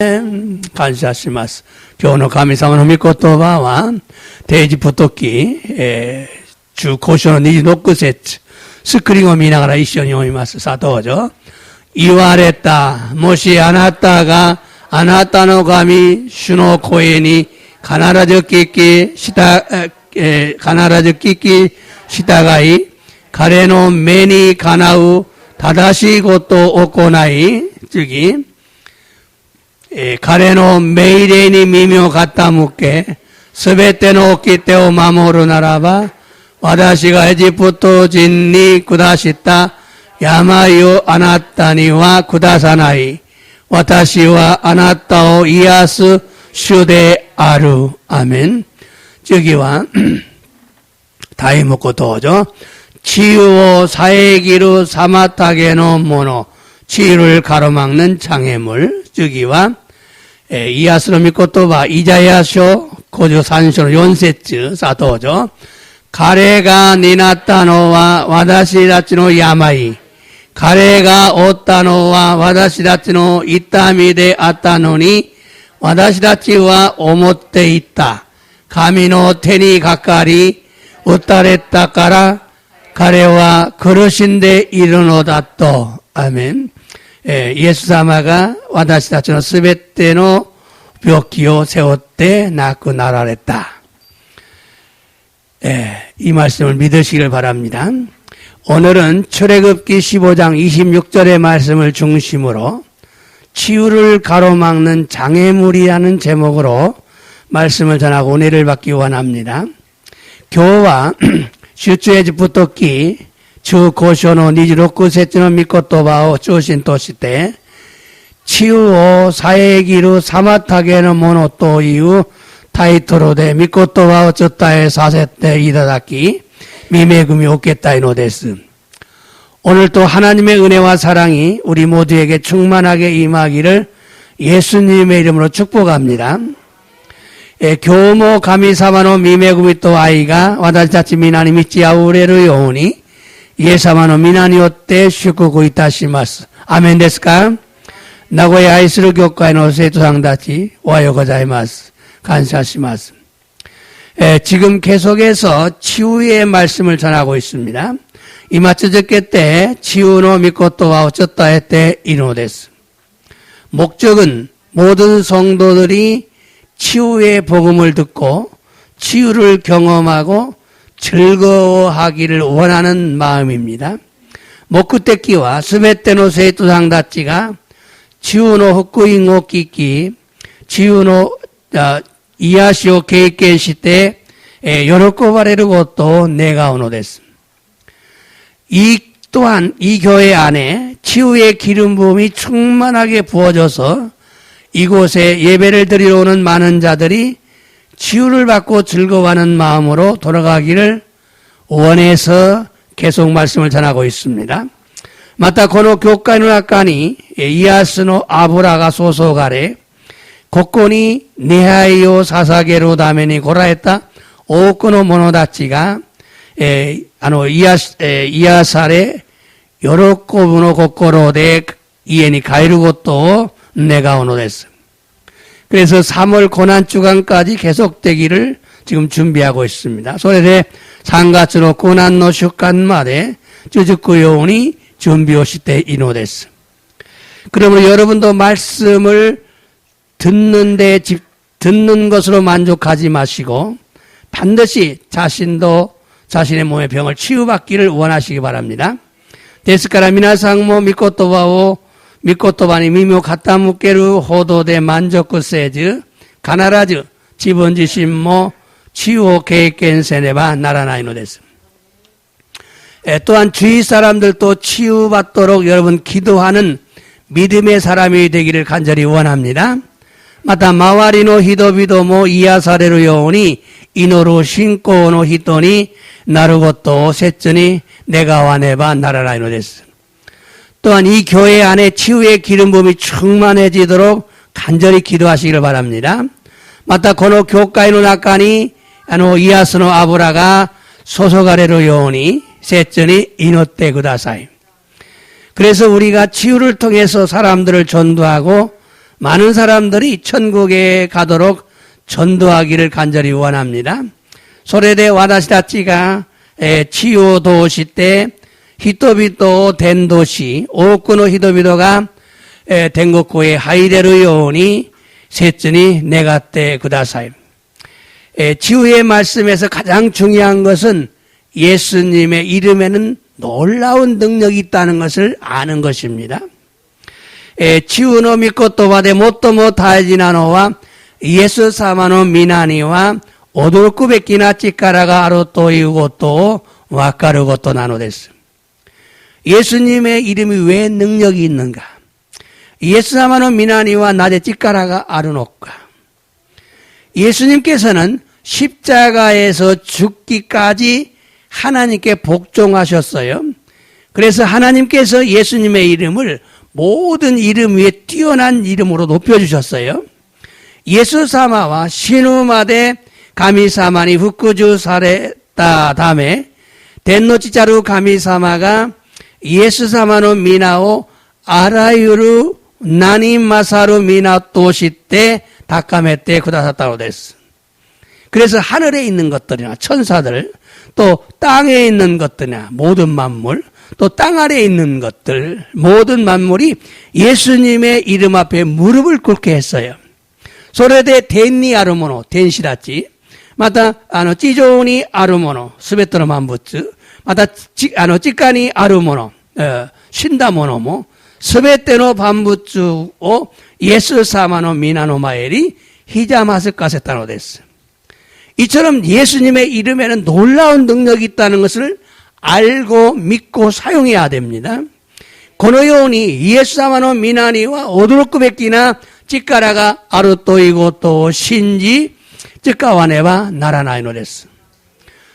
感謝します。今日の神様の御言葉は、定時太き、中高所の26節、スクリーンを見ながら一緒に読みます。さあどうぞ。言われた。もしあなたがあなたの神、主の声に必ず聞き従い、彼の目にかなう正しいことを行い、次、彼の命令に耳を傾け、すべての掟を守るならば、私がエジプト人に下した病をあなたには下さない。私はあなたを癒す主である。アメン。次は、題目どうぞ。治癒を遮る妨げのもの。치유를 가로막는 장애물. 주기와 이야스의 미코토바 이자야쇼 고조 산쇼 연세츠 사도죠. 가래가 니나타노와 와다시다치노 야마이. 가래가 오타노와 와다시다치노 이타미데 아타노니 와다시다치와 오모테 있다. 가미노 테니 가까리 우타레타 까라 가래와 그릇인데 이르노다또. 아멘. イエス様が私たちのすべての病気を背負って亡くなられた。이 말씀을 믿으시길 바랍니다. 오늘은 출애굽기 15장 26절의 말씀을 중심으로 치유를 가로막는 장애물이라는 제목으로 말씀을 전하고 은혜를 받기 원합니다. 교와 슈츠에지 부토끼中高所の26節の御言葉を中心として、治癒を遮る妨げのものというタイトルで御言葉を伝えさせていただき、御恵みを受けたいのです。오늘도 하나님의 은혜와 사랑이 우리 모두에게 충만하게 임하기를 예수님의 이름으로 축복합니다. 今日も神様の御恵みと愛が私たち皆に満ち溢れるように、イエス様の皆によって祝福いたします。アメンですか？名古屋愛する教会の生徒さんたち、おはようございます。感謝します。지금 계속해서 치유의 말씀을 전하고 있습니다.今続けて治癒の御言葉を伝えているのです。목적은 모든 성도들이 치유의 복음을 듣고 치유를 경험하고 즐거워하기를 원하는 마음입니다. 목구떼끼와 스베테노 세이토상다치가 치유노 헛구잉오 끼끼 치유노 이야시오 케이케시테 요로코바레르 것도 네가오노데스. 이 또한 이 교회 안에 치유의 기름 부음이 충만하게 부어져서 이곳에 예배를 드리러 오는 많은 자들이 치유를 받고 즐거워하는 마음으로 돌아가기를 원해서 계속 말씀을 전하고 있습니다. またこの教会の中にイエスの油が注がれ、ここに礼拝を捧げるために来られた多くの者たちが癒され、喜ぶの心で家に帰ることを願うのです。 그래서 3월 고난주간까지 계속되기를 지금 준비하고 있습니다. 소래대 3月の고난の週間まで続くように準備をしているのです。 그러므로 여러분도 말씀을 듣는 것으로 만족하지 마시고 반드시 자신도 자신의 몸의 병을 치유받기를 원하시기 바랍니다. ですから皆さんも御言葉を 御言葉に耳を傾けるほどで満足せず、必ず自分自身も治癒を経験せねばならないのです。 또한 주위 사람들도 치유받도록 여러분 기도하는 믿음의 사람이 되기를 간절히 원합니다. また周りの人々も癒されるように祈る信仰の人になることを切に願わねばならないのです。 또한 이 교회 안에 치유의 기름 부음이 충만해지도록 간절히 기도하시기를 바랍니다. またこの教会の中に癒すの油が注がれるように切に祈ってください。 그래서 우리가 치유를 통해서 사람들을 전도하고 많은 사람들이 천국에 가도록 전도하기를 간절히 원합니다. 소레데 와다시다치가 치유 도시 때 히토비토 된 도시 오쿠노 히토비토가 된국고의 하이데르 요원이 셋째니 내가떼 구다사이. 치유의 말씀에서 가장 중요한 것은 예수님의 이름에는 놀라운 능력이 있다는 것을 아는 것입니다. 치유노 미코토바데 모토모 다이지나노와 예수 사마노 미나니와 오도르쿠베키나 치카라가 아로토 이우고토 와카르고토 나노데스. 예수님의 이름이 왜 능력이 있는가? 예수 사마노 미나니와 나데 치카라가 아르노까. 예수님께서는 십자가에서 죽기까지 하나님께 복종하셨어요. 그래서 하나님께서 예수님의 이름을 모든 이름 위에 뛰어난 이름으로 높여주셨어요. 예수사마와 시누마데 가미사마니 후쿠주 사레다 다음에 덴노치자루 가미사마가 예수사마노 미나오 아라유루 나니마사루 미나 도시때 다카메때 쿠다사타로 됐어. 그래서 하늘에 있는 것들이나 천사들, 또 땅에 있는 것들이나 모든 만물, 또 땅 아래에 있는 것들, 모든 만물이 예수님의 이름 앞에 무릎을 꿇게 했어요. 소레데 덴니 아르모노, 덴시라치, 마타 찌조니 아르모노, 스베토노 만부츠, 마타 찌까니 아르모노, 신다모노모, 스베테노 반부츠오 예수 사마노 미나노 마에리 히자마스 가세타노 데스. 이처럼 예수님의 이름에는 놀라운 능력이 있다는 것을 알고 믿고 사용해야 됩니다. 고노요니 예수사마노 미나니와 오도로쿠베키나 찌까라가 아루토이고 또 신지 찌까와네바 나라나이노데스.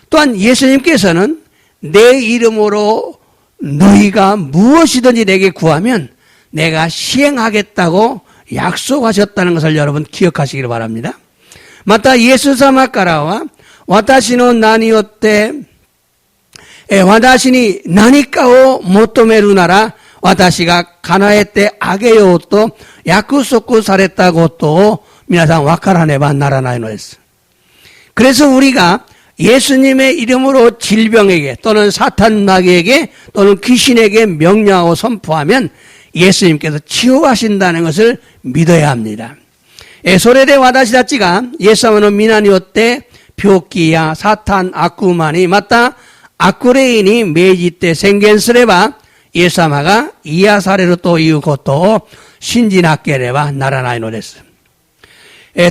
또한 예수님께서는 내 이름으로 너희가 무엇이든지 내게 구하면 내가 시행하겠다고 약속하셨다는 것을 여러분 기억하시기를 바랍니다. 마타 예수사마카라와 와타시노 나니요테 와다시니 나니까오 모토메루나라 와다시가 가나에테 아게요또 야쿠소쿠 사랬다고 또 미나상 와카라네바 나라나이노에스. 그래서 우리가 예수님의 이름으로 질병에게 또는 사탄 마귀에게 또는 귀신에게 명령하고 선포하면 예수님께서 치유하신다는 것을 믿어야 합니다. 소레데 와다시다치가 예수사마노 미나니오때 뷰키야 사탄 아쿠마니 맞다 아쿠레인이 메이지 때 생겐스레바 예사마가 이야사레로 또 이유고또 신진학계레바 나라나이노데스.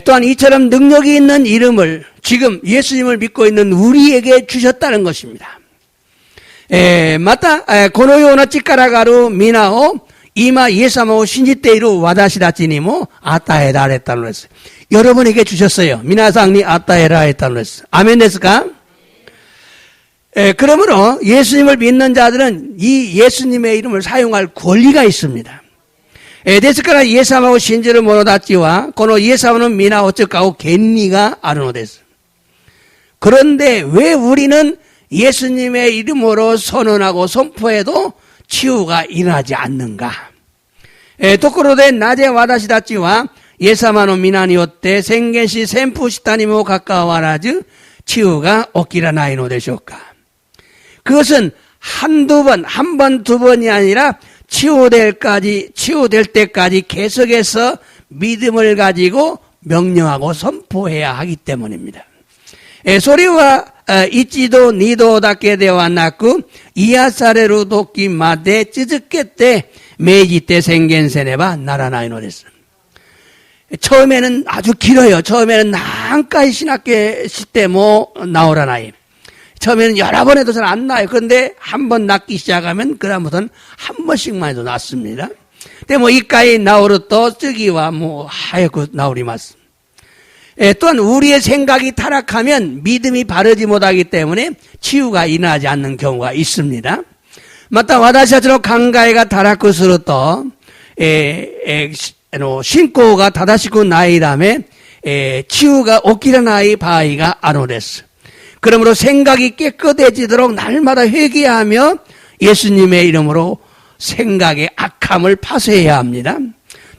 또한 이처럼 능력이 있는 이름을 지금 예수님을 믿고 있는 우리에게 주셨다는 것입니다. 마타 고노요나 찌까라가루 미나오 이마 예사마오 신지테이루 와다시다치니모 아따에다 했다는 것을 여러분에게 주셨어요. 미나상니 아따에라 했다는 것을. 아멘 됐을까? 그러므로 예수님을 믿는 자들은 이 예수님의 이름을 사용할 권리가 있습니다. 데스카라 예사마오 신지를 모노다치와 고노 예사마는 미나 어쩌까고 겐니가 아르노데스. 그런데 왜 우리는 예수님의 이름으로 선언하고 선포해도 치유가 일어나지 않는가? 도코로데 나제 와다시다치와 예사마노 미나니오때 생겐시 셈푸시타니모 가까와라즈 치유가 오키라 나이노 되쇼까? 그것은 한두 번, 한 번, 두 번이 아니라 치유될 때까지 계속해서 믿음을 가지고 명령하고 선포해야 하기 때문입니다. 소리와 이치도 니도 닦게 되어 났고 이야사레로 돕기 마데 찌즈케때 메이지 때 생겐세네바 나라나이노 됐어. 처음에는 아주 길어요. 처음에는 난까지 신학계 시대 뭐 나오라나이. 처음에는 여러 번 해도 잘 안 나요. 그런데 한 번 낫기 시작하면 그다음부터는 한 번씩만 해도 낫습니다. 근데 뭐 이까이 나오르 또 쓰기와 뭐 하얗고 나오리마스. 또한 우리의 생각이 타락하면 믿음이 바르지 못하기 때문에 치유가 일어나지 않는 경우가 있습니다. 마타 와다시아처럼 강가이가 타락구스로 또 신고가 다다시고 나이라며 치유가 오키라나이 바이가 아노데스. 그러므로 생각이 깨끗해지도록 날마다 회개하며 예수님의 이름으로 생각의 악함을 파쇄해야 합니다.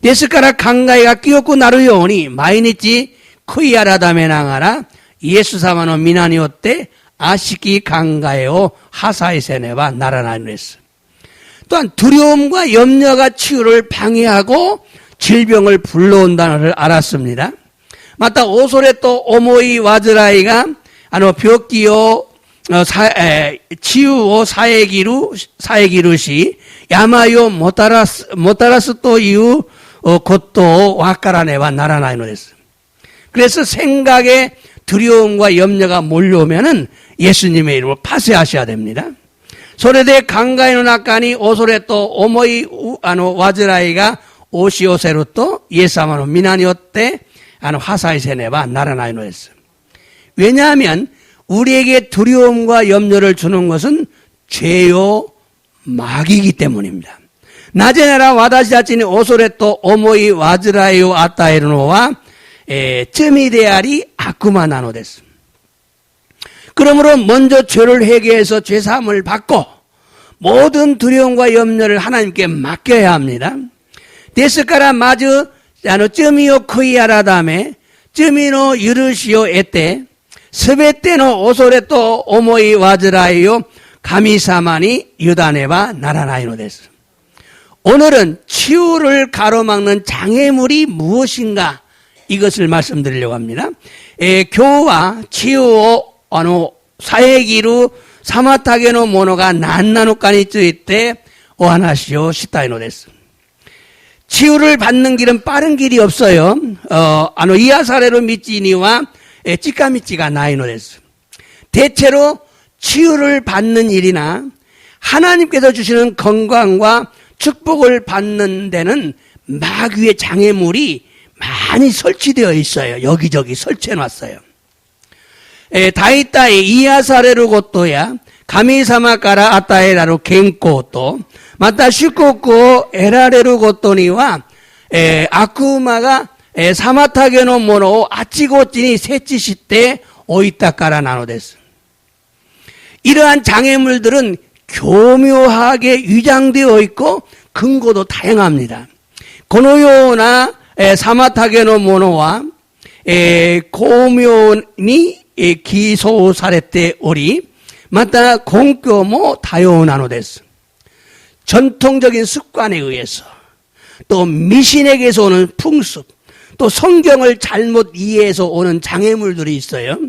ですから考えが清くなるように毎日悔い改めながらイエス様の皆によって悪しき考えを破砕せねばならないのです。또한 두려움과 염려가 치유를 방해하고 질병을 불러온다는 것을 알았습니다. 마다 오소레 또 오모이 와즈라이가 벽기요 치유오 사에기루시 야마요 모타라스 또 이유 것도 와까라네와 나라나이 노랬어요. 그래서 생각에 두려움과 염려가 몰려오면은 예수님의 이름을 파쇄하셔야 됩니다. 소레대 강가이노 낙가니 오소레 또 오모이 와즈라이가 오시오세로 또 예사마노 미나니오때 화사이세네바 나라나이 노랬어요. 왜냐하면 우리에게 두려움과 염려를 주는 것은 죄요 마귀이기 때문입니다. 나제나라 와다시자치니 오소레또 오모이 와즈라이오 아따에르노와 쯤이데아리 아쿠마나노데스. 그러므로 먼저 죄를 회개해서 죄사함을 받고 모든 두려움과 염려를 하나님께 맡겨야 합니다. 데스카라 마즈 쯤이요 크이아라다메 쯤이노 유르시오 에테 스베테노 오소레또 오모이 와즈라이요 가미사마니 유다네바 나라나이노데스. 오늘은 치유를 가로막는 장애물이 무엇인가 이것을 말씀드리려고 합니다. 교와 치유오 사에기루 사마타게노 모노가 난나노까니 쯔이때 오하나시오 시타이노데스. 치유를 받는 길은 빠른 길이 없어요. 이아사레로 미치니와 찌까미찌가 나이노데스. 대체로 치유를 받는 일이나 하나님께서 주시는 건강과 축복을 받는 데는 마귀의 장애물이 많이 설치되어 있어요. 여기저기 설치해놨어요. 다이따이 이아사레로 고토야 가미사마까라 아따에라로 겐코토 마타 슈코코 에라레로 고토니와 아쿠마가 사마타게노 모노 아치고찌니 세치시때 오이타까라 나노데스. 이러한 장애물들은 교묘하게 위장되어 있고 근거도 다양합니다. 고노요나 사마타게노 모노와 고묘니 기소사레테 오리 마타 공교모 다요나노데스. 전통적인 습관에 의해서 또 미신에게서 오는 풍습 또 성경을 잘못 이해해서 오는 장애물들이 있어요.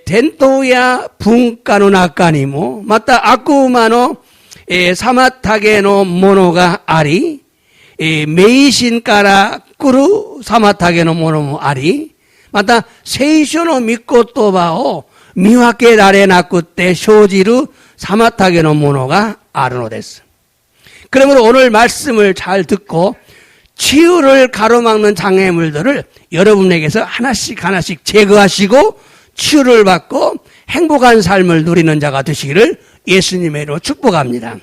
덴토야 분가노 나까니모 마타 아쿠마노 사마타게노 모노가 아리 메이신까라 꾸루 사마타게노 모노모 아리 마타 세이쇼노 미코토바오 미와케 나레 나쿠테 쇼지루 사마타게노 모노가 아르노데스. 그러므로 오늘 말씀을 잘 듣고 치유를 가로막는 장애물들을 여러분에게서 하나씩 제거하시고 치유를 받고 행복한 삶을 누리는 자가 되시기를 예수님의 이름으로 축복합니다.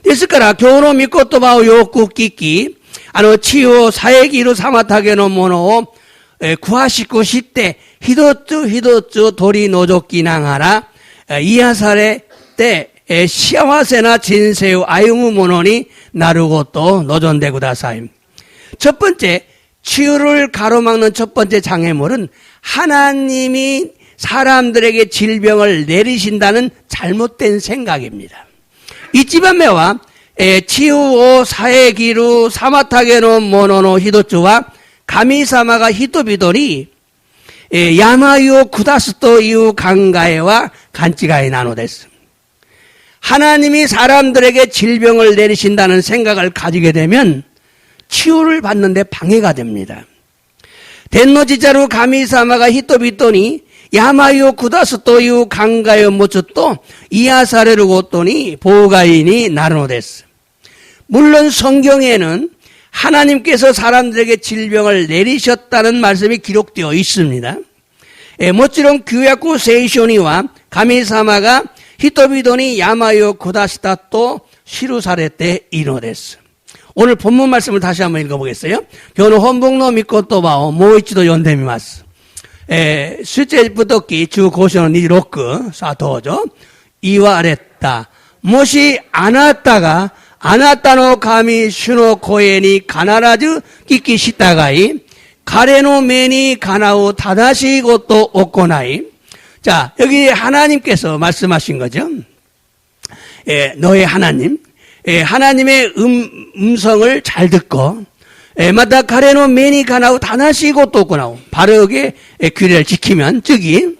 ですから今日の御言葉をよく聞き、地を遮る妨げのものを詳しく知って、一つ一つ取り除きながら、癒されて、幸せな人生を歩むものになることを望んでください。첫 번째, 치유를 가로막는 첫 번째 장애물은 하나님이 사람들에게 질병을 내리신다는 잘못된 생각입니다. 이치반메와 치유오 사에기루 사마타게노 모노노 히도츠와 가미사마가 히토비도니 야마요 쿠다스토 이유 강가에와 간치가에 나노데스. 하나님이 사람들에게 질병을 내리신다는 생각을 가지게 되면 치유를 받는데 방해가 됩니다. 덴노지자루 가미사마가 히토비토니 야마요 구다스토유 강가요 모츠또 이아사레를 고토니 보가인이 나르노데스. 물론 성경에는 하나님께서 사람들에게 질병을 내리셨다는 말씀이 기록되어 있습니다. 모찌롱 규약구 세이쇼니와 가미사마가 히토비도니 야마요 구다시타 또 시루사레테 이노데스. 오늘 본문 말씀을 다시 한번 읽어보겠어요. 교는 혼복노 믿고 또 봐오 모이치도 연대미마스. 出エジプト記中高章の26さあ登場言われた。もしあなたがあなたの神、主の声に必ず聞き従い、彼の目にかなう正しいことを行い. 자, 여기 하나님께서 말씀하신 거죠. 너의 하나님. 하나님의 음성을 잘 듣고, 마다 가레노 메니 가나우 다나시고 또 고나우 바르게 규례를 지키면, 즉이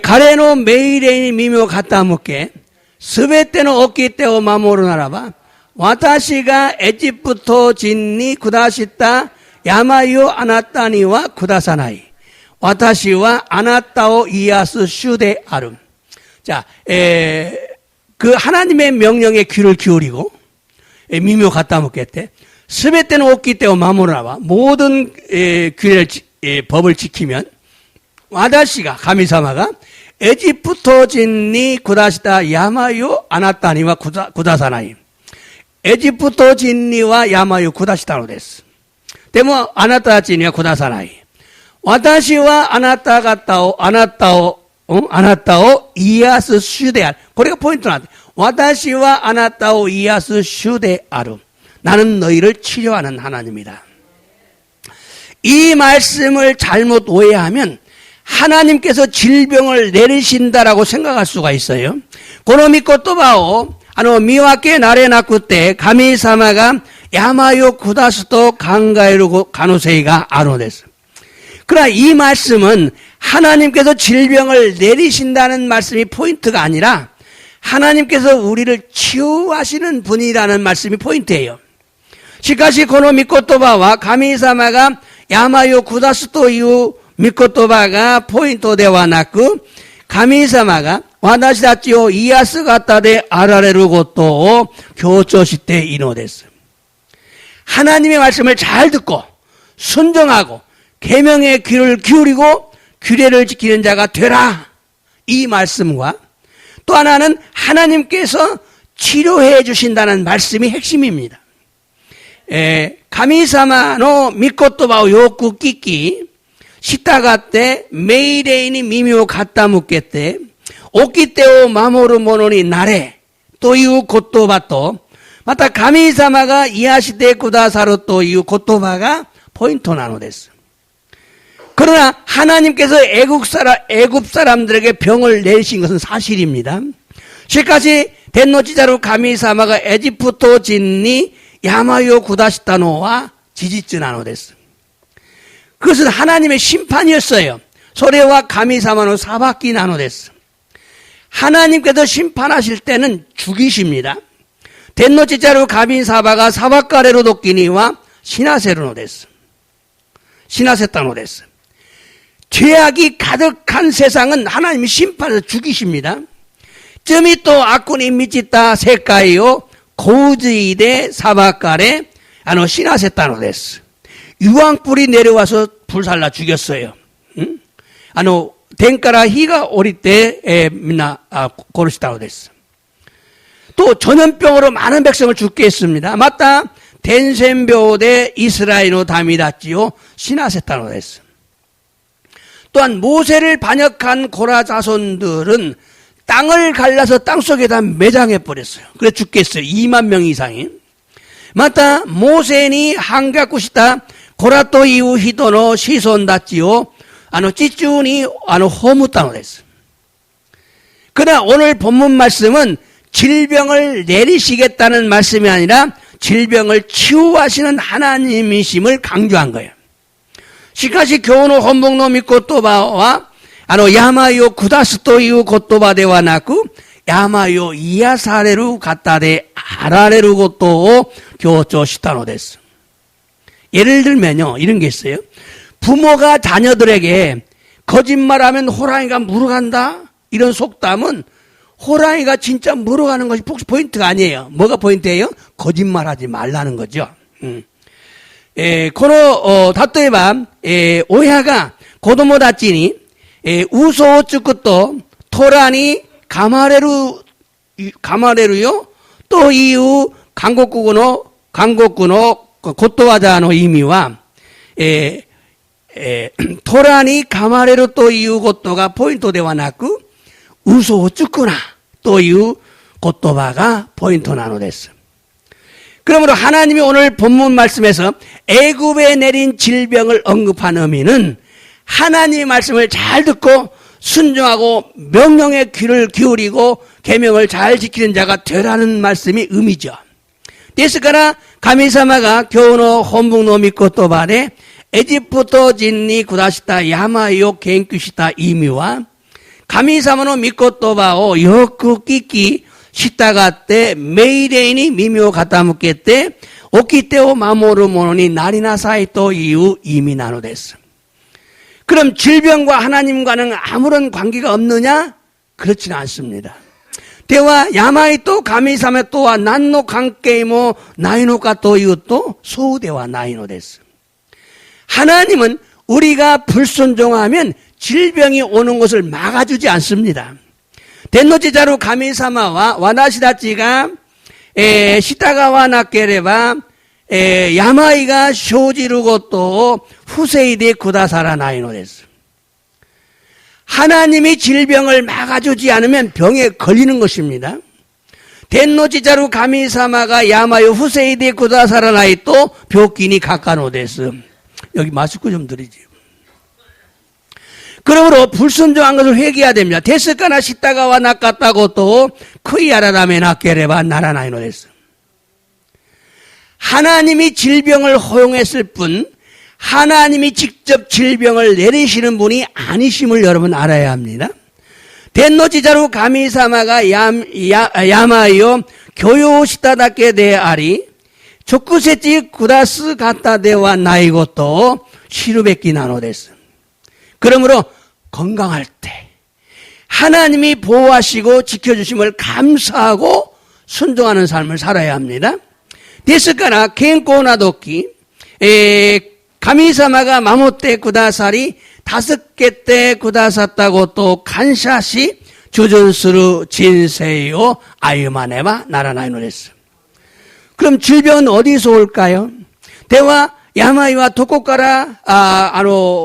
가레노 메이레니 미묘 갖다 묻게 스베테노 오키 때오 마모루 나라바 와타시가 에집부토 진니 구다시타 야마요 아나타니와 구다사나이 와타시와 아나타오 이야스 슈데 아름. 자, 그 하나님의 명령에 귀를 기울이고 미묘 갖다 묻겠대. 스베테는 없기 때문에 마모르나와 모든 규례를 법을 지키면 와다시가 가미사마가 에집부토 진니 구다시다 야마요 아나타니와 구다사나이. 에집부토 진니와 야마요 구다시다로 됐어. 때문에 아나타 진니와 구다사나이. 와다시와 아나타 같다오 아나타오 이야스 슈데알. 그래가 포인트 나한테. 와다시와 아나타오 이야스 슈데아루. 나는 너희를 치료하는 하나님이다. 이 말씀을 잘못 오해하면 하나님께서 질병을 내리신다라고 생각할 수가 있어요. 고노미 코토바오 미와케 나레나쿠 때 가미사마가 야마요 구다스토 강가에로 가노세이가 아노데스. 그러나 이 말씀은 하나님께서 질병을 내리신다는 말씀이 포인트가 아니라 하나님께서 우리를 치유하시는 분이라는 말씀이 포인트예요. 시카시 고노 미코토바와 가미사마가 야마요 구다스토 이후 미코토바가 포인트 되와 나쿠 가미사마가 와다시다치오 이야스 가타데 아라레루 고토 교조시테 이노데스. 하나님의 말씀을 잘 듣고 순종하고 계명의 귀를 기울이고 규례를 지키는 자가 되라. 이 말씀과 또 하나는 하나님께서 치료해 주신다는 말씀이 핵심입니다. 가미사마노 미코토바오 요쿠 끼끼 시타가때 메이레인이 미묘 갖다 묻겠대 오키테오 마모르 모노니 나레 또 이후 고토바또 마타 가미사마가 이하시테 구다사로 또 이후 고토바가 포인트 나노데스. 그러나 하나님께서 애굽 사람들에게 병을 내신 것은 사실입니다. 시까지 덴노지자루 가미사마가 에집부토 진니 야마요 구다시타노와 지지츠나노데스. 그것은 하나님의 심판이었어요. 소레와 가미사마노 사바키 나노데스. 하나님께서 심판하실 때는 죽이십니다. 덴노지자루 가미사바가 사바카레로 도끼니와 시나세르노데스. 시나세타노데스. 죄악이 가득한 세상은 하나님이 심판해서 죽이십니다. 쯤이 또 악군이 미치다 세카이요 고즈이데 사바카레 시나세타노데스. 유황불이 내려와서 불살라 죽였어요. 덴카라 히가 오리때 고르시타노데스. 또 전염병으로 많은 백성을 죽게 했습니다. 맞다. 덴센병대 이스라엘로 다미다지요 시나세타노데스. 또한 모세를 반역한 고라 자손들은 땅을 갈라서 땅속에다 매장해버렸어요. 그래서 죽겠어요. 2만 명 이상이. 맞다. 모세니 한가쿠시타 고라토 이후 히도노 시손다지요 찌쭈니 호무타노데스. 그러나 오늘 본문 말씀은 질병을 내리시겠다는 말씀이 아니라 질병을 치유하시는 하나님이심을 강조한 거예요. 시카시 교노 혼복노 미코토바와 야마요 구다스토 이후 고토바데와 나쿠 야마요 이야사레루 가타데 아라레루 고토 교조시타노데스. 예를 들면요, 이런 게 있어요. 부모가 자녀들에게 거짓말하면 호랑이가 물어간다, 이런 속담은 호랑이가 진짜 물어가는 것이 포인트가 아니에요. 뭐가 포인트예요? 거짓말하지 말라는 거죠. 코노 다토에바 오야가 고도모 다치니 우소 쭈꾸또 토라니 가마레루요 또 이후 강곡구노 고토와자노 의미와 토라니 가마레루 또 이후 고토가 포인트 되와 나쿠 우소 쭈꾸나 또 이후 고토바가 포인트 나노데스. 그러므로 하나님이 오늘 본문 말씀에서 애굽에 내린 질병을 언급한 의미는 하나님의 말씀을 잘 듣고 순종하고 명령에 귀를 기울이고 계명을 잘 지키는 자가 되라는 말씀이 의미죠.ですから神様が今日の本文の御言葉でエジプト人に下した病を研究した意味は、神様の御言葉をよく聞き従って命令に耳を傾けて掟を守る者になりなさいという意味なのです。 그럼 질병과 하나님과는 아무런 관계가 없느냐? 그렇지는 않습니다. では病と神様とは何の関係もないのかというとそうではないのです。 하나님은 우리가 불순종하면 질병이 오는 것을 막아주지 않습니다. 天の父なる神様は私たちが従わなければ病が生じることを防いでくださらないのです。 하나님이 질병을 막아주지 않으면 병에 걸리는 것입니다. 天の父なる神様が病を防いでくださらないと病気にかかるのです。 여기 마스크 좀 드리지. 그러므로 불순종한 것을 회개해야 됩니다. 데스카나 시타가와 나갔다고 또 크이아라다메 나케레바 나라나이노 데스. 하나님이 질병을 허용했을 뿐 하나님이 직접 질병을 내리시는 분이 아니심을 여러분 알아야 합니다. 덴노지자루 가미사마가 야마요 교요시타다케 데아리 족구세치 구다스 가타데와 나이고또 시루베키 나노데스. 그러므로 건강할 때 하나님이 보호하시고 지켜주심을 감사하고 순종하는 삶을 살아야 합니다. ですから健康な時神様が守ってくださり助けてくださったことを感謝し주전する人生を歩まねばならないのです。 그럼 질병은 어디서 올까요? では病はどこから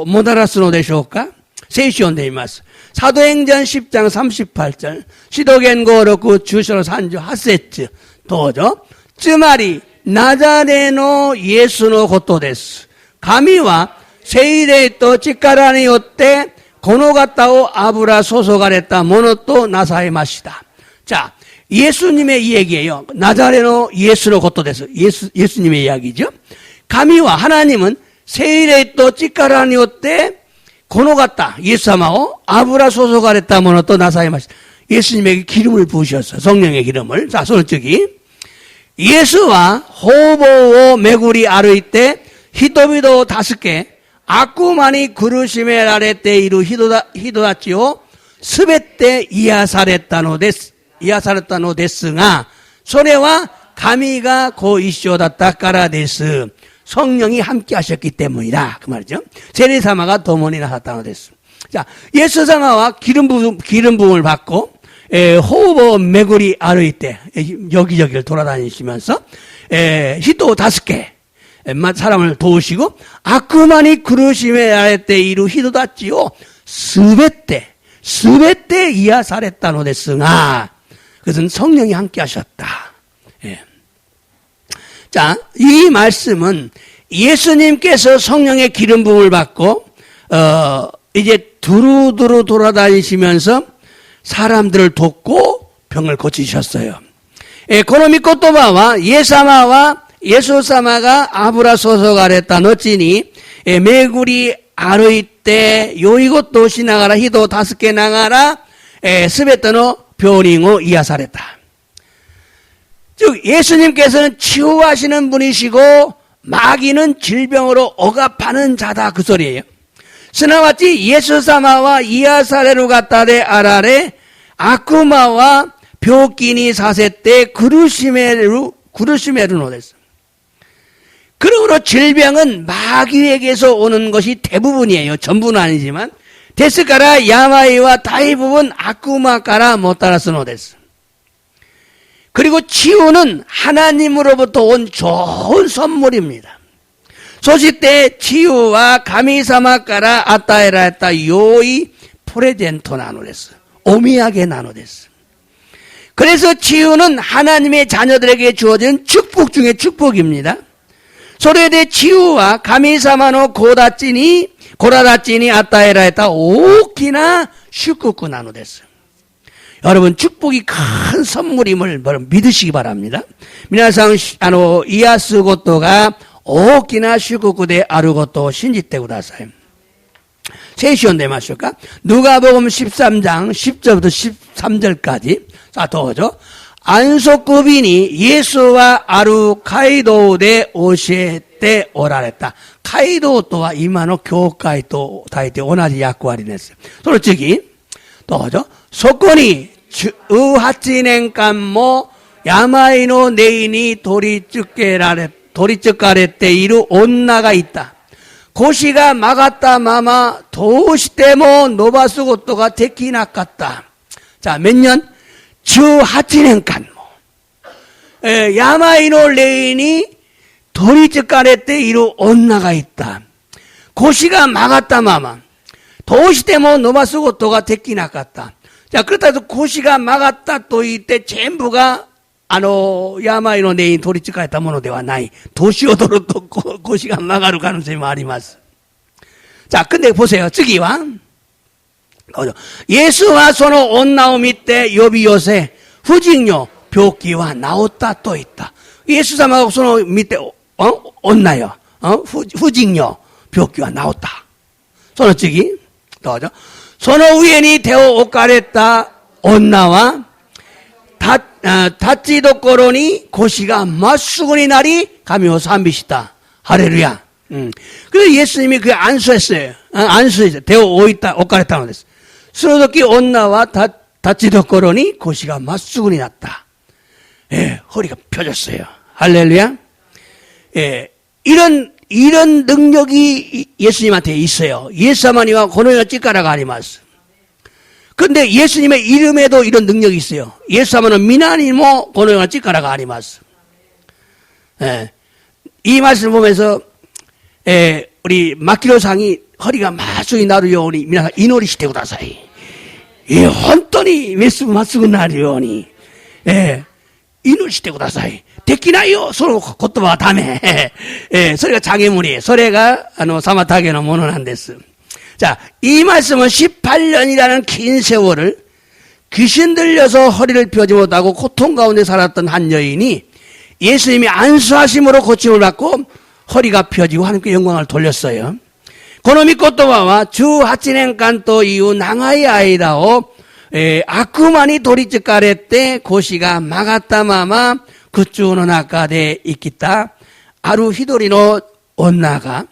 もたらすのでしょうか? 聖書を読んでいます。 사도행전 10장 38절 시도겐고 6 주셔로 38節どうぞ。 つまりナザレのイエスのことです。 神は聖霊と力によってこの方を油注がれたものとなさいました。 자, 예수님의 이야기예요. 나자레노 예수의 것도 됐어요. 예수님의 이야기죠. 가미와 하나님은 세일에 또 찌까라니오 때 고노갔다. 예수사마오 아브라 소소가랬다 모노 또 나사이마시. 예수님에게 기름을 부으셨어요. 성령의 기름을. 자, 손을 쩌기. 예수와 호보오 메구리 아르이 때 히도비도 5개 아쿠마니 구르시메 라레테 이루 히도다치오 스베테 이야사랬다노 데스. 癒されたのですが、それは神がご一緒だったからです。 성령이 함께 하셨기 때문이다. 그 말이죠. 세례사마가 도모니 나섰다のです. 자, 예수사마와 기름 부음을 받고 호흡 메구리 아르이 때 여기저기를 돌아다니시면서 히도 5개 사람을 도우시고 아쿠마니 구르시메 아레테 이루 히도다치오 스베테 이야사랬다のですが 그것은 성령이 함께 하셨다. 예. 자, 이 말씀은 예수님께서 성령의 기름 부음을 받고 이제 두루두루 돌아다니시면서 사람들을 돕고 병을 고치셨어요. 고노미 코토바와 예사마와 예수사마가 아브라 소소가랬다後に 메구리 아르이 때 요이고토 시나가라 히도 5개 나가라 스베테노 병링을 이야사랬다. 즉 예수님께서는 치유하시는 분이시고 마귀는 질병으로 억압하는 자다 그 소리예요. すなわち예수사마와 이야사레루 가타데 아라레 아쿠마와 병기니 사세때 구르시메르 노데스. 그러므로 질병은 마귀에게서 오는 것이 대부분이에요. 전부는 아니지만 ですから病は大部分悪魔からもたらすのです. 그리고 치유는 하나님으로부터 온 좋은 선물입니다. そして치유は神様から与えられた良いプレゼントなのです. お土産なのです. 그래서 치유는 하나님의 자녀들에게 주어진 축복 중에 축복입니다. 소레데 치유와 가미사마노 고라다찌니 아따에라에다 오키나 슈쿠쿠 나누됐어요. 여러분 축복이 큰 선물임을 믿으시기 바랍니다. 미나상 이야스 고토가 오키나 슈쿠쿠 데 아루 고토 신지테 구다사이. 세시온데 마실까? 누가복음 13장 10절부터 13절까지. 자, 도죠. 안소급인이 예수와 아루 카이도우데 오시에때 오라랬다. 카이도우토와 이마노 교회도 다이때 오나지 약과리 냈어요. 솔직히 도죠. 소권이 의하치년간모 야마이노 네인이 도리쯔까레때 이루 온나가 있다. 고시가 막았다 마마 도시때모 노바스고토가 데키나갔다. 자, 몇 년? 주 하치년간 야마이노 레인이 도리쯔까레때 이루 온나가 있다. 고시가 막았다 마마 도시때모 노바스고토가 데키나갔다. 자, 그렇다 해서 고시가 막았다 또 이때 전부가 야마이노 네인 도리츠까에다 모노데와 나이 도시오도로 또 고시가 막아る 가능성이 많이ます. 자, 근데 보세요.次は 예수와 소노 온나오 밑에 요비 요새 후징요 벽기와 나왔다 또 있다. 예수様が 소노 밑에 온나요. 후징요 벽기와 나왔다. 소노次 또죠. 소노 위에니 데오 오카레타 온나와 다치도코로니 고시가 맞수군이 날이 가미오 산비시다. 할렐루야. 그래서 예수님이 그 안수했어요. 안수했어요. 데오 오카레타노 됐어요. 스노도키 온나와 다치도코로니 고시가 맞수군이 났다. 예, 허리가 펴졌어요. 할렐루야. 예, 이런 능력이 예수님한테 있어요. 예수님이와 고노야 찌까라가 아니마스. 근데 예수님의 이름에도 이런 능력이 있어요. 예수님은 미나니모 고노야 찌까라가 아니마스. 예, 이 말씀을 보면서 우리 마키로상이 허리가 마수이 나루요니 미나사 이노리 시테고 다사이. 예, 혼돈이 메스 마수고 나루요니. 예, 이노리 시테고 다사이. 데키나요 서로 고토바 다음에 소리가 장애물이에요. 소리가 사마타게노 모노난데스. 자, 이 말씀은 18년이라는 긴 세월을 귀신 들려서 허리를 펴지 못하고 고통 가운데 살았던 한 여인이 예수님이 안수하심으로 고침을 받고 허리가 펴지고 하나님께 영광을 돌렸어요. 고노미 코토바와 주 하치넨간또 이후 나가이 아이다오 아쿠마니 도리츠까레때 고시가 막았다마마 그쭈노 나카데 있겠다. 아루 히도리노 온나가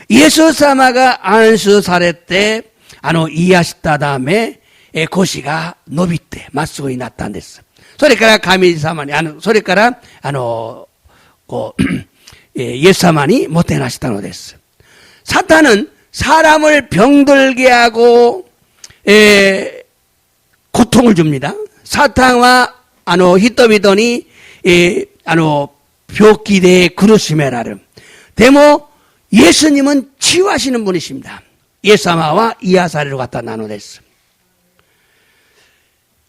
예수 사마가 안수 사레때 이야시다 다음에 고시가 노비때 맞수고이 났다는데스. 소리까라 가미사마니 소리까라 예수사마니 못해나시다노데스. 사탄은 사람을 병들게 하고 고통을 줍니다. 사탄과 히토비더니 벽기대 그루시메라름. 데모 예수님은 치유하시는 분이십니다. 예사마와 이하사리로 갖다 나누됐어.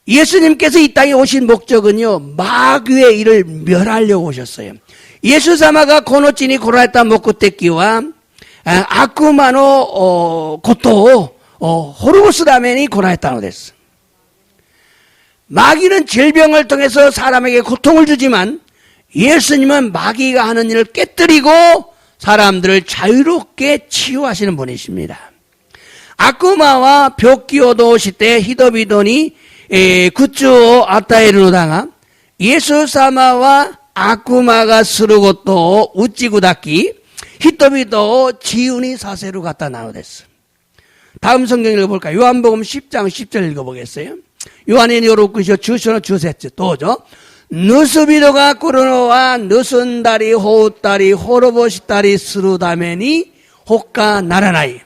예수님께서 이 땅에 오신 목적은요, 마귀의 일을 멸하려고 오셨어요. 예수사마가 고노치니 고라했다 모쿠테키와 아쿠마노 고토 호르고스다메니 고라했다노 됐어. 마귀는 질병을 통해서 사람에게 고통을 주지만 예수님은 마귀가 하는 일을 깨뜨리고 사람들을 자유롭게 치유하시는 분이십니다. 아쿠마와 벽기오도 시대 히도비도니 구쭈오 아타에르노다가 예수사마와 아쿠마가 스르고또 우찌구다키 히토비도 지훈이 사세로 갖다 나오됐어. 다음 성경 읽어볼까요? 요한복음 10장 10절 읽어보겠어요. 요한의 요로쿠시오 주시노 주세츠 도죠. 누스비도가 꾸르노와 누순다리 호우다리 호로보시다리 스루다메니 호카 나라나이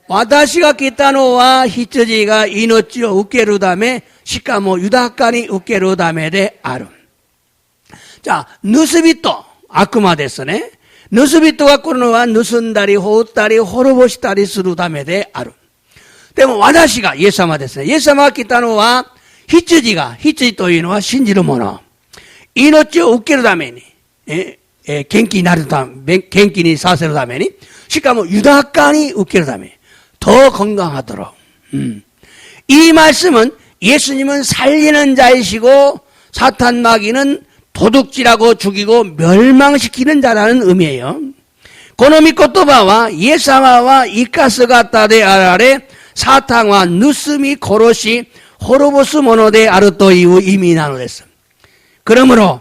와다시가 기타노와 히츠지가 이노치오 우케루다메 시카모 유다카니 우케루다메데 아름. 자, 누스비토 아쿠마 데스네. 누스비토가 꾸르노와 누순다리 호우다리 호로보시다리 스루다메데 아름. 때문에 와다시가 예사마 됐어요. 예사마 기타노와 히츠지というのは信じる者。命を受けるために、元気になるため、元気にさせるために、しかも豊かに受けるために, 더 건강하도록. 이 말씀은 예수님은 살리는 자이시고 사탄 마귀는 도둑질하고 죽이고 멸망시키는 자라는 의미예요. この御言葉はイエス様は生かす方であられ、サタンは盗み殺し滅ぼすものであるという意味なのです。 그러므로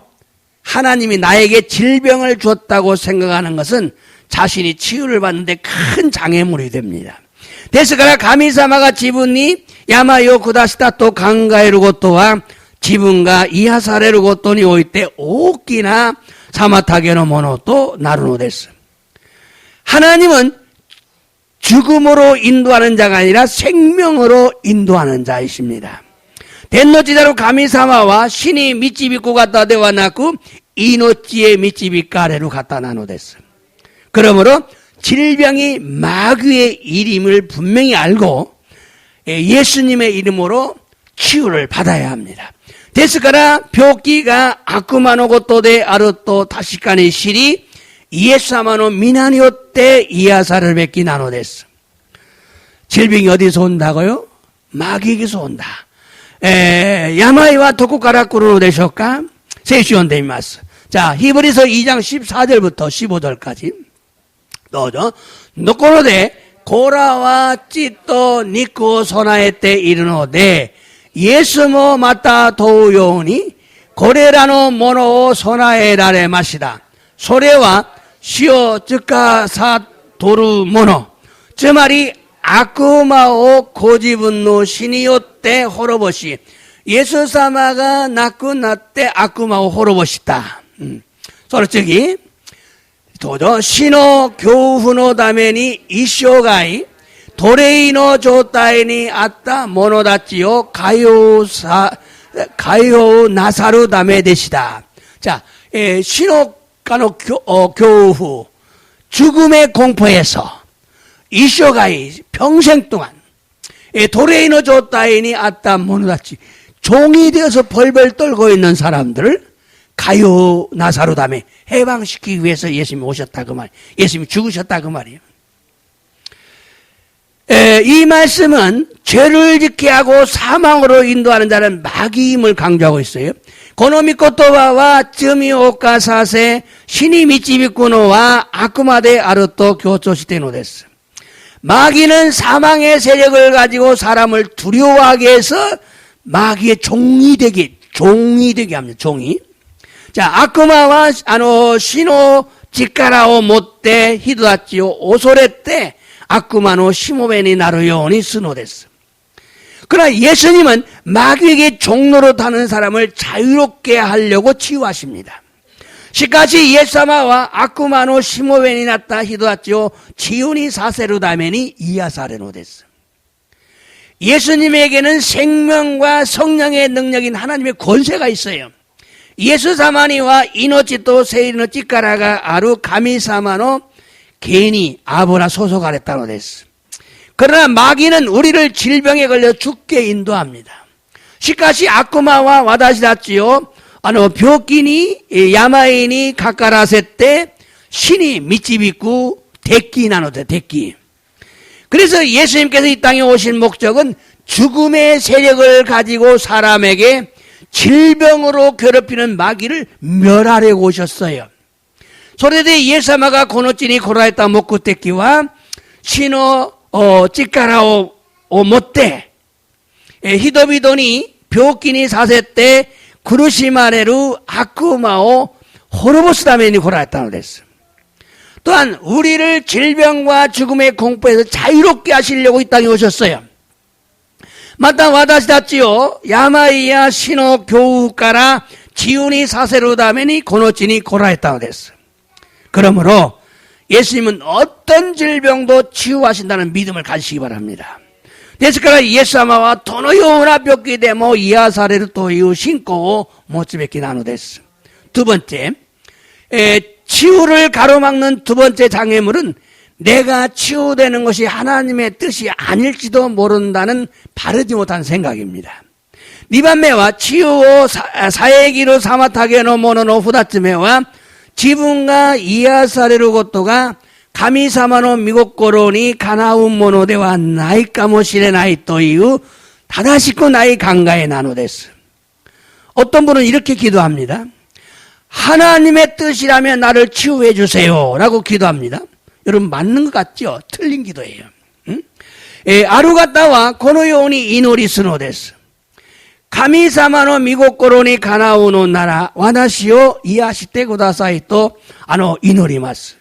하나님이 나에게 질병을 줬다고 생각하는 것은 자신이 치유를 받는데 큰 장애물이 됩니다. ですから神様が自分に病を下したと考えることは自分が癒されることにおいて大きな妨げのものとなるのです。 하나님은 죽음으로 인도하는 자가 아니라 생명으로 인도하는 자이십니다. 天の地なる神様は死に導く方ではなく命へ導かれる方なのです。 그러므로 질병이 마귀의 이름을 분명히 알고 예수님의 이름으로 치유를 받아야 합니다. ですから病気が悪魔のことであると確かに知りイエス様の皆によって癒されるべきなのです。 질병이 어디서 온다고요? 마귀에게서 온다. 病はどこから来るのでしょうか? 聖書を読んでみます。 자, 히브리서 2장 14절부터 15절까지. どうぞ。ところで、子らは血と肉を備えているので、イエスもまた同様に、これらのものを備えられました。それは、死を司るもの。つまり、悪魔をご自分の死によって滅ぼし、イエス様が亡くなって悪魔を滅ぼした。その次、どうぞ、死の恐怖のために一生涯、奴隷の状態にあった者たちを解放なさるためでした。 자, 死の恐怖, 죽음의 공포에서 이쇼가이 평생 동안 도레이너 조타인이 아따 모노다치 종이 되어서 벌벌 떨고 있는 사람들을 가요 나사로담에 해방시키기 위해서 예수님이 오셨다 그 말, 예수님이 죽으셨다 그 말이에요. 이 말씀은 죄를 짓게 하고 사망으로 인도하는 자는 마귀임을 강조하고 있어요. この御言葉は罪を犯させ死に導くのは悪魔であると強調しているのです。 마귀는 사망의 세력을 가지고 사람을 두려워하게 해서 마귀의 종이 되게 합니다. 종이. 자,悪魔は死の力を持って人たちを恐れて悪魔のしもべになるようにするのです。 그러나 예수님은 마귀에게 종노릇하는 사람을 자유롭게 하려고 치유하십니다. しかしイエス様は悪魔のしもべになった人たちを自由にさせるために癒されるのです。 예수님에게는 생명과 성령의 능력인 하나님의 권세가 있어요. イエス様には命と生の力がある神様の権威、油注がれたのです。 그러나 마귀는 우리를 질병에 걸려 죽게 인도합니다. しかし悪魔は私たちを病気に病にかからせて死に導く敵なので敵. 그래서 예수님께서 이 땅에 오신 목적은 죽음의 세력을 가지고 사람에게 질병으로 괴롭히는 마귀를 멸하려고 오셨어요. それでイエス様がこの地に来られた目的は死の力を持って人々に病気にさせて苦しまれる悪魔を滅ぼすために来られたのです。 또한 우리를 질병과 죽음의 공포에서 자유롭게 하시려고 이 땅에 오셨어요. また私たちを病や死の恐怖から自由にさせるためにこの地に来られたのです。 그러므로 예수님은 어떤 질병도 치유하신다는 믿음을 가지시기 바랍니다. ですからイエス様はどのような病気でも癒されるという信仰を持つべきなのです。 두 번째, 치유를 가로막는 두 번째 장애물은 내가 치유되는 것이 하나님의 뜻이 아닐지도 모른다는 바르지 못한 생각입니다. 니밤메와 치유오 사에기로 사마타게노 모노노 후다츠메와 지분가 이야사레루 고토가 가미사마노 미고코로니 가나운 모노데와 나이까모시레나이 또이유 다다시코 나이 강가에 나노데스. 어떤 분은 이렇게 기도합니다. 하나님의 뜻이라면 나를 치유해 주세요 라고 기도합니다. 여러분 맞는 것 같죠? 틀린 기도예요. 응? 아루가타와 고노요니 이노리 스노데스. 가미사마노 미고코로니 가나우노 나라 와다시오 이야시테 구다사이 또 이노리마스.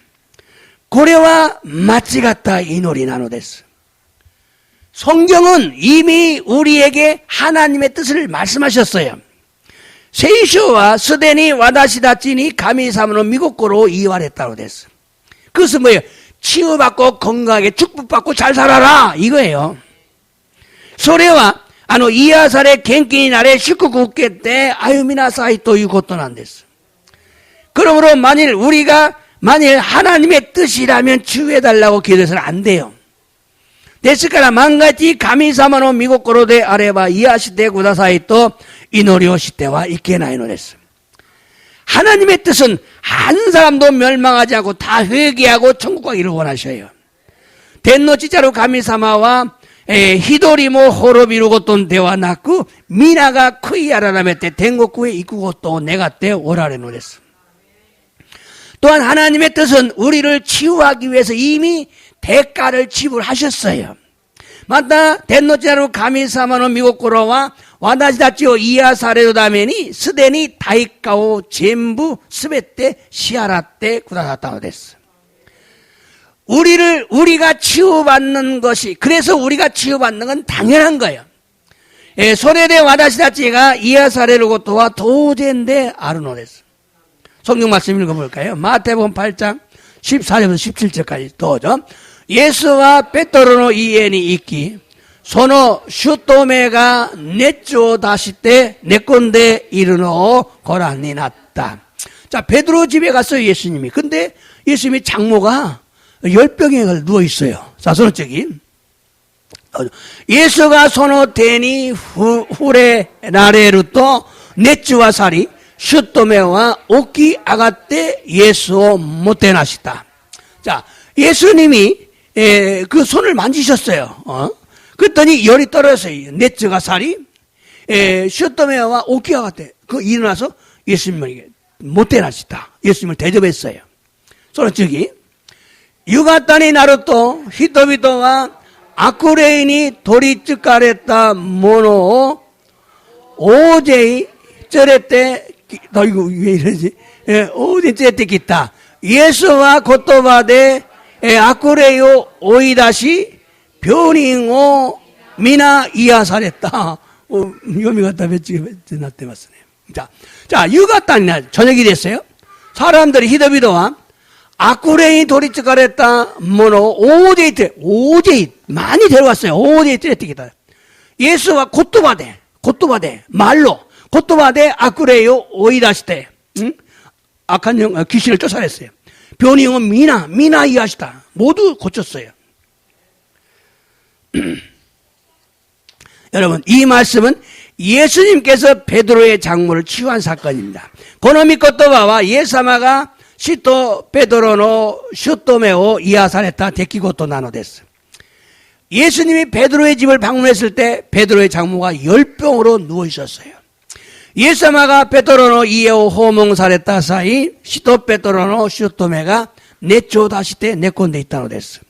고래와 마치가타 이노리 나노데스. 성경은 이미 우리에게 하나님의 뜻을 말씀하셨어요. 세이쇼와 스데니 와다시다치니 가미사마노 미고코로 이와랬다고 됐어. 그것은 뭐예요? 치유받고 건강하게 축복받고 잘 살아라 이거예요. 소래와 이야사레 겐키니 나레 시쿠쿠케 때 아유미나사이 또 이것도 안 됐어. 그러므로 만일 하나님의 뜻이라면 치유해달라고 기도해서는 안 돼요. 데스카라 만가지 가미사마노 미고코로데 아레바 이야시테 구다사이 또 이노리오시테와 이케나이노레스. 하나님의 뜻은 한 사람도 멸망하지 않고 다 회개하고 천국 가기를 원하셔요. 덴노치자루 가미사마와 히도리모 호로비루고 돈 대와 낳고 미나가 크이아라라메테 덴고쿠에 이쿠고 또 내가 때 오라레노레스. 또한 하나님의 뜻은 우리를 치유하기 위해서 이미 대가를 지불하셨어요. 맞다. 덴노치자루 가미사마노 미고코로와 와다시다치오 이야사레도 다메니 스데니 다이카오 전부 스베테 시아라테 구다사타오 데스. 우리가 치유받는 것이, 그래서 우리가 치유받는 건 당연한 거예요. 소레데 와다시다치가 이야사레로고토와 도젠데 아르노데스. 성경 말씀 읽어볼까요? 마태복음 8장 14절부터 17절까지 도죠. 예수와 베토로노 이엔이 있기 소노 슈토메가 네쪼 다시 때 내건데 이르노 고란이 났다. 자, 베드로 집에 갔어요, 예수님이. 근데 예수님이 장모가 열병에 누워 있어요. 자, 저쪽이. 예수가 소노 데니 후레 나레루토 네츠와 사리 슈토메와 오키 아가떼 예수 못되나시다. 자, 예수님이 그 손을 만지셨어요. 그랬더니 열이 떨어졌어요. 네츠가 살이 슈토메와 오키 아가떼 그 일어나서 예수님을 못되나시다. 예수님을 대접했어요. 소노 저기 유가타니 나루토 히토비토와 아쿠레인이 도리츠카레타 모노 오제이 쩌레떼 너 이거 왜 이러지? 오제이 쩌레떼 기타 예수와 고토바데 아쿠레요 오이다시 변인오 미나 이야사랬다. 요미가타 배치가 나때 맞으네요. 자, 유가타니 저녁이 됐어요. 사람들이 히토비토와 아쿠레이 도리츠카레타 모노 오제이 많이 데려왔어요. 오제이 쩌레떼 예수와 고토바데 말로 고토바데 아쿠레요 오이다시테 악한 영 귀신을 쫓아냈어요. 변이용은 미나 이하시다. 모두 고쳤어요. 여러분, 이 말씀은 예수님께서 베드로의 장모를 치유한 사건입니다. 고노미 코토바와 예사마가 시토 베드로노 슈토메오 이하사레타 데키고토 나노데스. 예수님이 베드로의 집을 방문했을 때 베드로의 장모가 열병으로 누워 있었어요. 예사마가 베드로노 이에오 호몽사레타 사이 시토 베드로노 슈토메가 네쪼 다시테 네콘데 있다노데스.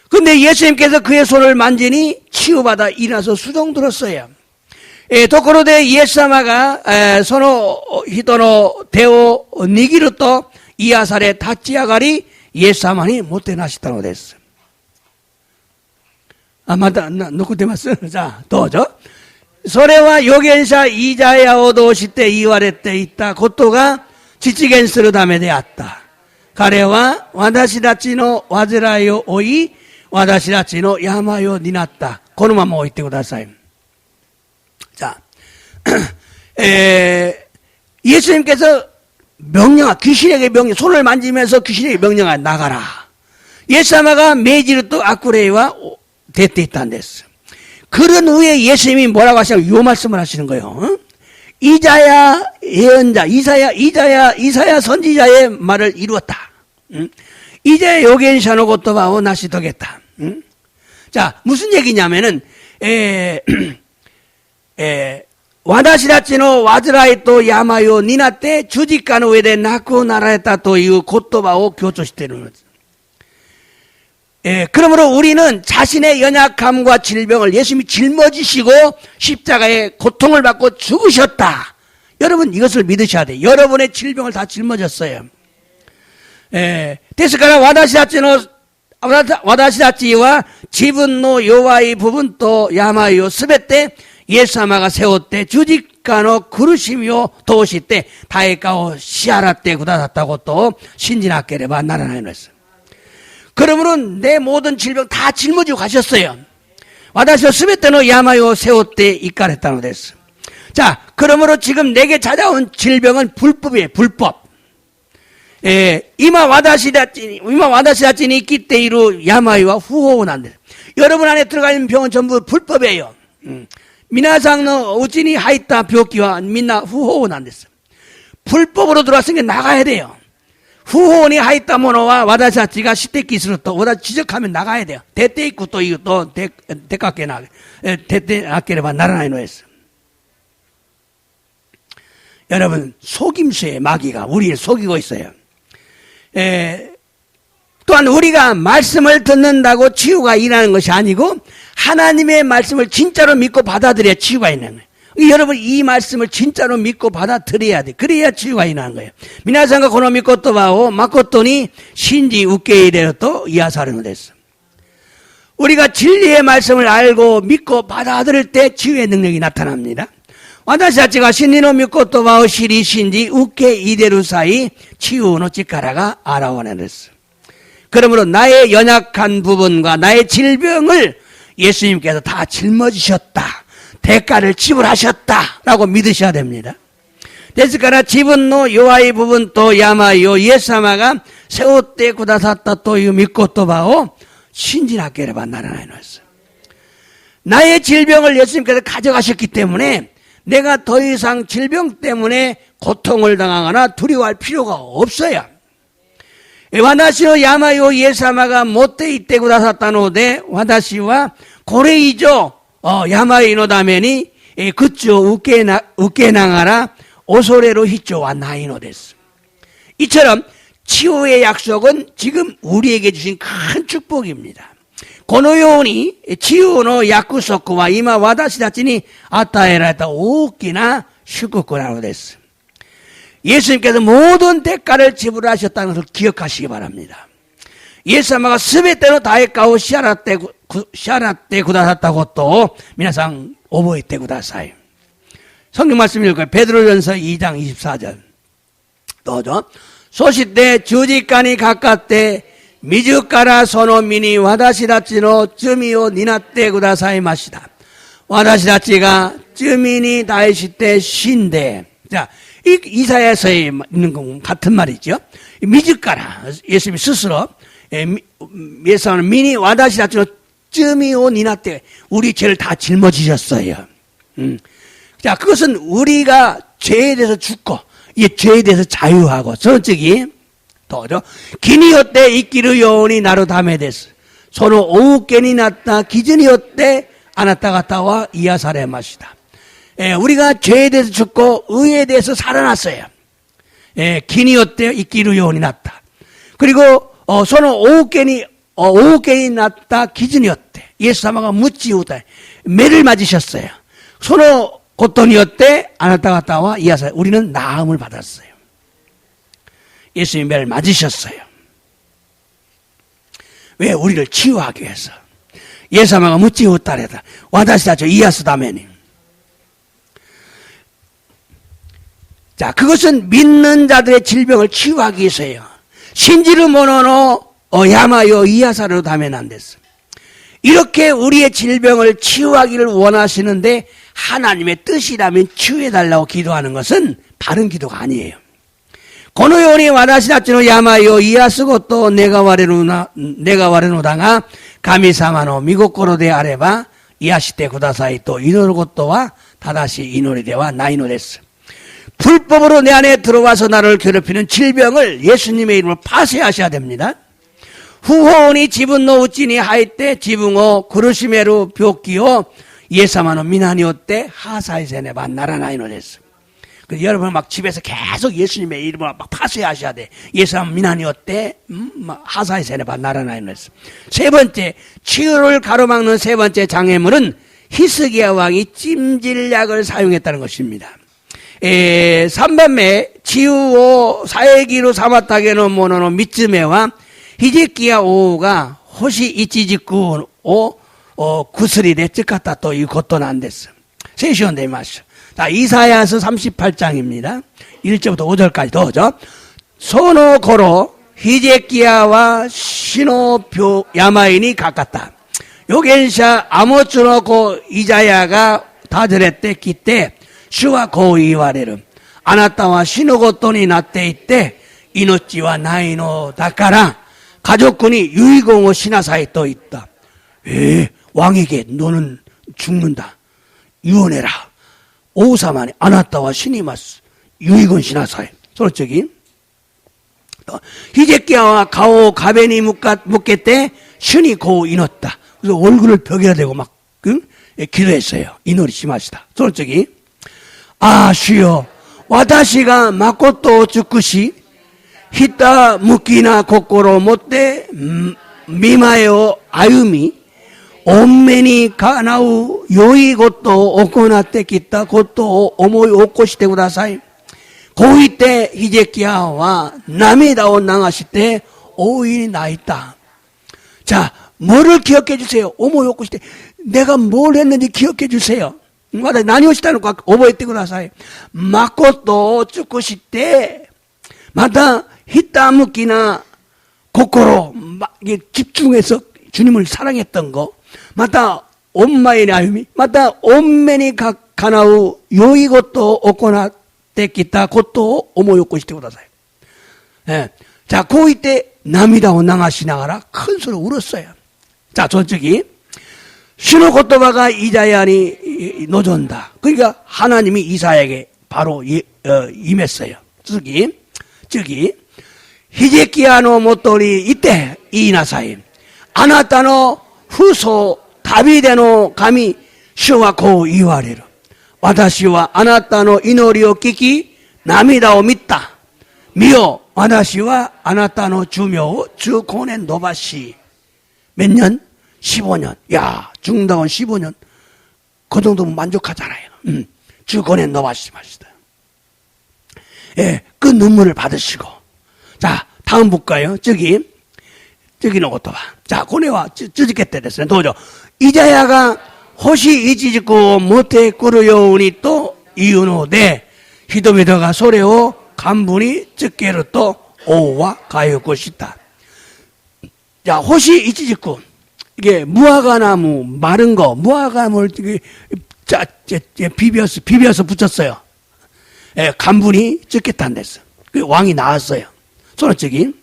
근데 예수님께서 그의 손을 만지니 치유받아 일어나서 수종 들었어요. 도코로데 예사마가 소노 히토노 데오 니기르토 이야사레 타치아가리 예사마니 못되나시다노 데스. 맞다. 놓고 되었어. 자, 도죠. 소레와 요겐사 이자야오도 시때 이와레때 있다. 고토가 지치겐스르 다메 되었다. 가레와 와다시다치노 와즈라요 오이 와다시다치노 야마요 니났다. 고노마 모이테 구다사이. 자, 예수님께서 귀신에게 손을 만지면서 귀신에게 명령하 나가라. 예사마가 메지르토 아쿠레이와 데테 있다는 데스. 그런 후에 예수님이 뭐라고 하시냐면 요 말씀을 하시는 거예요. 이자야 예언자, 이사야 선지자의 말을 이루었다. 이제 요겐샤노 고토바오 나시 도겠다. 자, 무슨 얘기냐면은, 와다시라치노 와즈라이토 야마요 니나테 주지카노 우에데 나쿠 나라에다 또 이 고토바오 교조시대는 거죠. 그러므로 우리는 자신의 연약함과 질병을 예수님이 짊어지시고 십자가에 고통을 받고 죽으셨다. 여러분 이것을 믿으셔야 돼요. 여러분의 질병을 다 짊어졌어요.ですから私たちは自分の弱い部分と病をすべてイエス様が背負って十字架の苦しみを通して対価を支払ってくださったことを信じなければならないのです。 그러므로 내 모든 질병 다 짊어지고 가셨어요. 와다시와 스베테노 야마요 세웠대 이까랬다는 데스. 자, 그러므로 지금 내게 찾아온 질병은 불법이에요. 불법. 이마 와다시다찌니 끼때이루 야마이와 후호운한데. 여러분 안에 들어가 있는 병은 전부 불법이에요. 미나상노 우찌니 하이타 벽기와 민나 후호운한데스. 불법으로 들어왔으니까 나가야 돼요. 후호원이 하이타 모노와 와다시다찌가 시대기스로 또 와다 지적하면 나가야 돼요. 대때 있고 또 이거 또 대깎게 나게 대때 아끼레바 나라나이 노했어. 여러분 속임수의 마귀가 우리를 속이고 있어요. 또한 우리가 말씀을 듣는다고 치유가 일하는 것이 아니고 하나님의 말씀을 진짜로 믿고 받아들여야 치유가 있는 거예요. 여러분 이 말씀을 진짜로 믿고 받아들여야 돼. 그래야 치유가 일어나는 거예요. 미나상가 고노 믿고 또 봐오 마코토니 신지 우케이레로 또 이하사르노 됐어. 우리가 진리의 말씀을 알고 믿고 받아들일 때 치유의 능력이 나타납니다. 와다시다치가 신리노 믿고 또 봐오 시리 신지 우케이데루 사이 치유노 치카라가 알아와내렸어. 그러므로 나의 연약한 부분과 나의 질병을 예수님께서 다 짊어지셨다. 대가를 지불하셨다라고 믿으셔야 됩니다.ですから自分の弱い部分と病をイエス様が背負ってくださったという御言葉を信じなければならないのです。 나의 질병을 예수님께서 가져가셨기 때문에 내가 더 이상 질병 때문에 고통을 당하거나 두려워할 필요가 없어요. 私の病をイエス様が持って行ってくださったので私はこれ以上病のために苦を受けながら恐れる必要はないのです. 이처럼 치유의 약속은 지금 우리에게 주신 큰 축복입니다. このように治癒の約束は今私たちに与えられた大きな祝福なのです. 예수님께서 모든 대가를 지불하셨다는 것을 기억하시기 바랍니다. 예수님가 스베테노 다에까오 시아라떼 구다샀다고 또 미나상 오보이테 구다사이. 성경 말씀 읽어요. 베드로전서 2장 24절. 또죠. 소시때 주지간이 가깝때 미즈카라 소노미니 와다시다치노 쯔미오 니나떼 구다사이 마시다. 와다시다치가 쯔미니 다이시테 신데. 자, 이사야서에 있는 건 같은 말이죠. 미즈카라 예수님 스스로 예수는 미니 와다시다치노 쯔미오 니나떼 우리 죄를 다 짊어지셨어요. 자, 그것은 우리가 죄에 대해서 죽고 이 죄에 대해서 자유하고 저쪽이 또죠. 기니요때 이끼르 요원이 나로 담에 됐어. 서로 오우깨니 났다 기준이요때 아나타 가타와 이야사레 마시다. 우리가 죄에 대해서 죽고 의에 대해서 살아났어요. 기니요때 이끼르 요원이 났다. 그리고 서로 오우깨니 났다 기준이었대. 예수사마가 묻지우다. 매를 맞으셨어요. 서로 고통이었대 아나타 가타와 이야사레. 우리는 나음을 받았어요. 예수님이 매를 맞으셨어요. 왜? 우리를 치유하기 위해서. 예수사마가 묻지우다래다. 와다시다죠 이야스다메니. 자, 그것은 믿는 자들의 질병을 치유하기 위해서예요. 신지르 모노노 야마요 이야사로 다면 안 됐어. 이렇게 우리의 질병을 치유하기를 원하시는데 하나님의 뜻이라면 치유해달라고 기도하는 것은 바른 기도가 아니에요. このように私たちの病を癒すことを願われるのだが神様の御心であれば 이하시테 구다사이 또 이노르 것도와 다다시 이노리데와 나이노 데스. 불법으로 내 안에 들어와서 나를 괴롭히는 질병을 예수님의 이름으로 파쇄하셔야 됩니다. 후호니 지분 노우찌니 하이때 지붕어 구르시메루 벽기요 예사마노 미나니오때 하사이세네 만나라나이노 데스. 여러분 막 집에서 계속 예수님의 이름을 막 파쇄하셔야 돼. 예수님 미나니오때 하사이세네 만나라나이노 데스. 세 번째, 치유를 가로막는 세 번째 장애물은 히스기야 왕이 찜질약을 사용했다는 것입니다. 3번目治癒を遮る妨げのものの3つ目はヒゼキヤ王が星一軸を薬で使ったということなんです。聖書を読んでみましょう。자, 이사야서 38장입니다. 1절부터 5절까지 도죠. その頃ヒゼキヤは死の病にかかった。預言者アモツの子イザヤが訪ねてきて主はこう言われる。あなたは死ぬことになっていて、命はないのだから、家族に遺言をしなさいと言った。왕에게 너는 죽는다. 유언해라. 오사마니あなたは死にます. 유의건しなさい. 솔직히. 히제키야와 가오 가벤이 묻겠대 신이 고 인었다. 그래서 얼굴을 벽에다 대고 막 기도했어요. 이노리 심하시다. 솔직히. 아, 주여, 私が誠尽くし、ひたむきな心を持って、見前を歩み、恩目にかなう良いことを行ってきたことを思い起こしてください。こう言って、ヒゼキヤは涙を流して大いに泣いた。자, 뭐를 기억해 주세요. 어머 욕고 시대 내가 뭘 했는지 기억해 주세요. 맞아,何をしたのか覚えてください. 마코토を尽くして またひたむきな心 집중해서 주님을 사랑했던 거, また 엄마의歩み, また 엄매니 가나우良いことを行ってきたことを思い起こしてください. 예. 자, こう言って 涙を流しながら큰 소리로 울었어요. 자, 솔직히 신의言葉가 이사야니 노전다. 그러니까 하나님이 이사야에게 바로 임했어요. 즉이 히제키야의 모토리 이때 이나사이 아나타의 후소 다비데의 감히 주와 고 이와레루. 私はあなたの祈りを聞き涙を見た。見よ、私はあなたの寿命を15年延ばし。몇 년? 15년. 야, 죽는다고 15년. 그 정도면 만족하잖아요. 15년 넘어가시마시다. 예, 그 눈물을 받으시고. 자, 다음 볼까요? 저기는 것도 봐. 자, 고뇌와 찌직했대 됐어요. 도저. 이자야가 호시 이지짓고 못해 꾸르요우니 또 이유노데 히도비더가 소레오 간분이 찌개로 또 오와 가요고 싶다. 자, 호시 이지짓고. 이게 무화과나무 마른 거 무화과물 비벼서 붙였어요. 예, 간분이 적겠다는 데서 그 왕이 나왔어요. 솔직히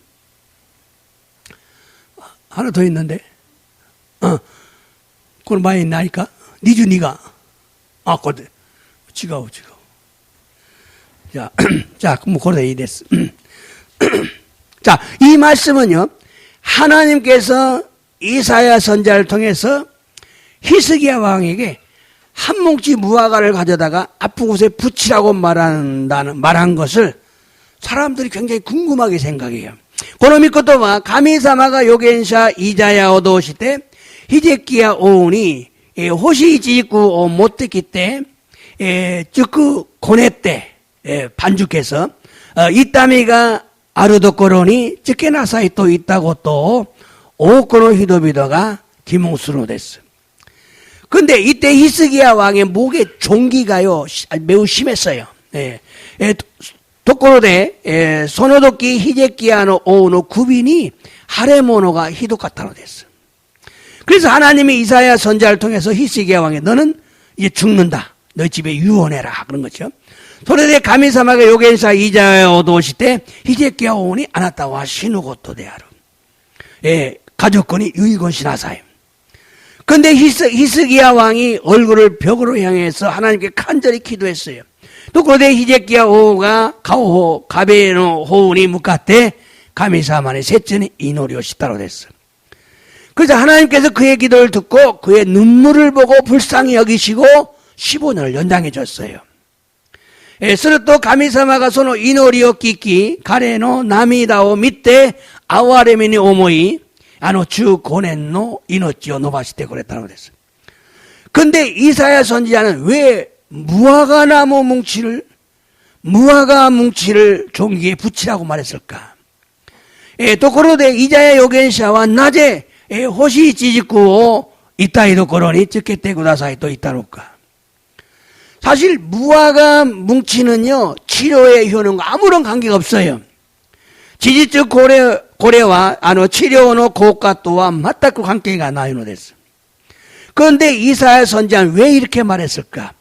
하나 더 있는데, 그건 많이 나니까 니주 니가 거기 지가오. 자, 뭐 그래 이 됐어. 자, 이 말씀은요 하나님께서 이사야 선지자를 통해서 히스기야 왕에게 한 뭉치 무화과를 가져다가 아픈 곳에 붙이라고 말한 것을 사람들이 굉장히 궁금하게 생각해요. この御言葉は神様が預言者イザヤを通してヒゼキヤ王に星一軸を持ってきて쭉 고냈대 반죽해서痛みがあるところにつけなさいと言ったことを多くの人々が疑問するのです. 근데 이때 히스기야 왕의 목에 종기가요 매우 심했어요. ところでその時ヒゼキヤの王の首に腫れ物がひどかったのです. 그래서 하나님이 이사야 선지자를 통해서 히스기야 왕에 너는 이제 죽는다. 너희 집에 유언해라 그런 거죠. それで神様が預言者イザヤを通してヒゼキヤ王にあなたは死ぬことである. 가족권이 유의건しなさい. 근데 히스기야 왕이 얼굴을 벽으로 향해서 하나님께 간절히 기도했어요. 또 고대 히제키야 오가 가베노 호운이 묵가때 가미사만의 셋째는 이노리오시다로 됐어요. 그래서 하나님께서 그의 기도를 듣고 그의 눈물을 보고 불쌍히 여기시고 15년을 연장해 줬어요. 서로 가미사마가 소노 이노리오 끼끼 가레노 나미다오 밑에 아와레미니 오모이 주 고넨노 이노치오 노바시테 그랬다고 됐어요. 근데 이사야 선지자는 왜 무화과 뭉치를 종기에 붙이라고 말했을까? 또 그러되 이자야 요겐샤와 낮에 호시 찌직구 이따이도 거론이 찍겠대 구다사이 또 있다로까. 사실 무화과 뭉치는요 치료의 효능과 아무런 관계가 없어요. 지지적 고래와 치료의 고가또와 맞닿고 관계가 나요 됐어. 그런데 이사야 선지자는 왜 이렇게 말했을까?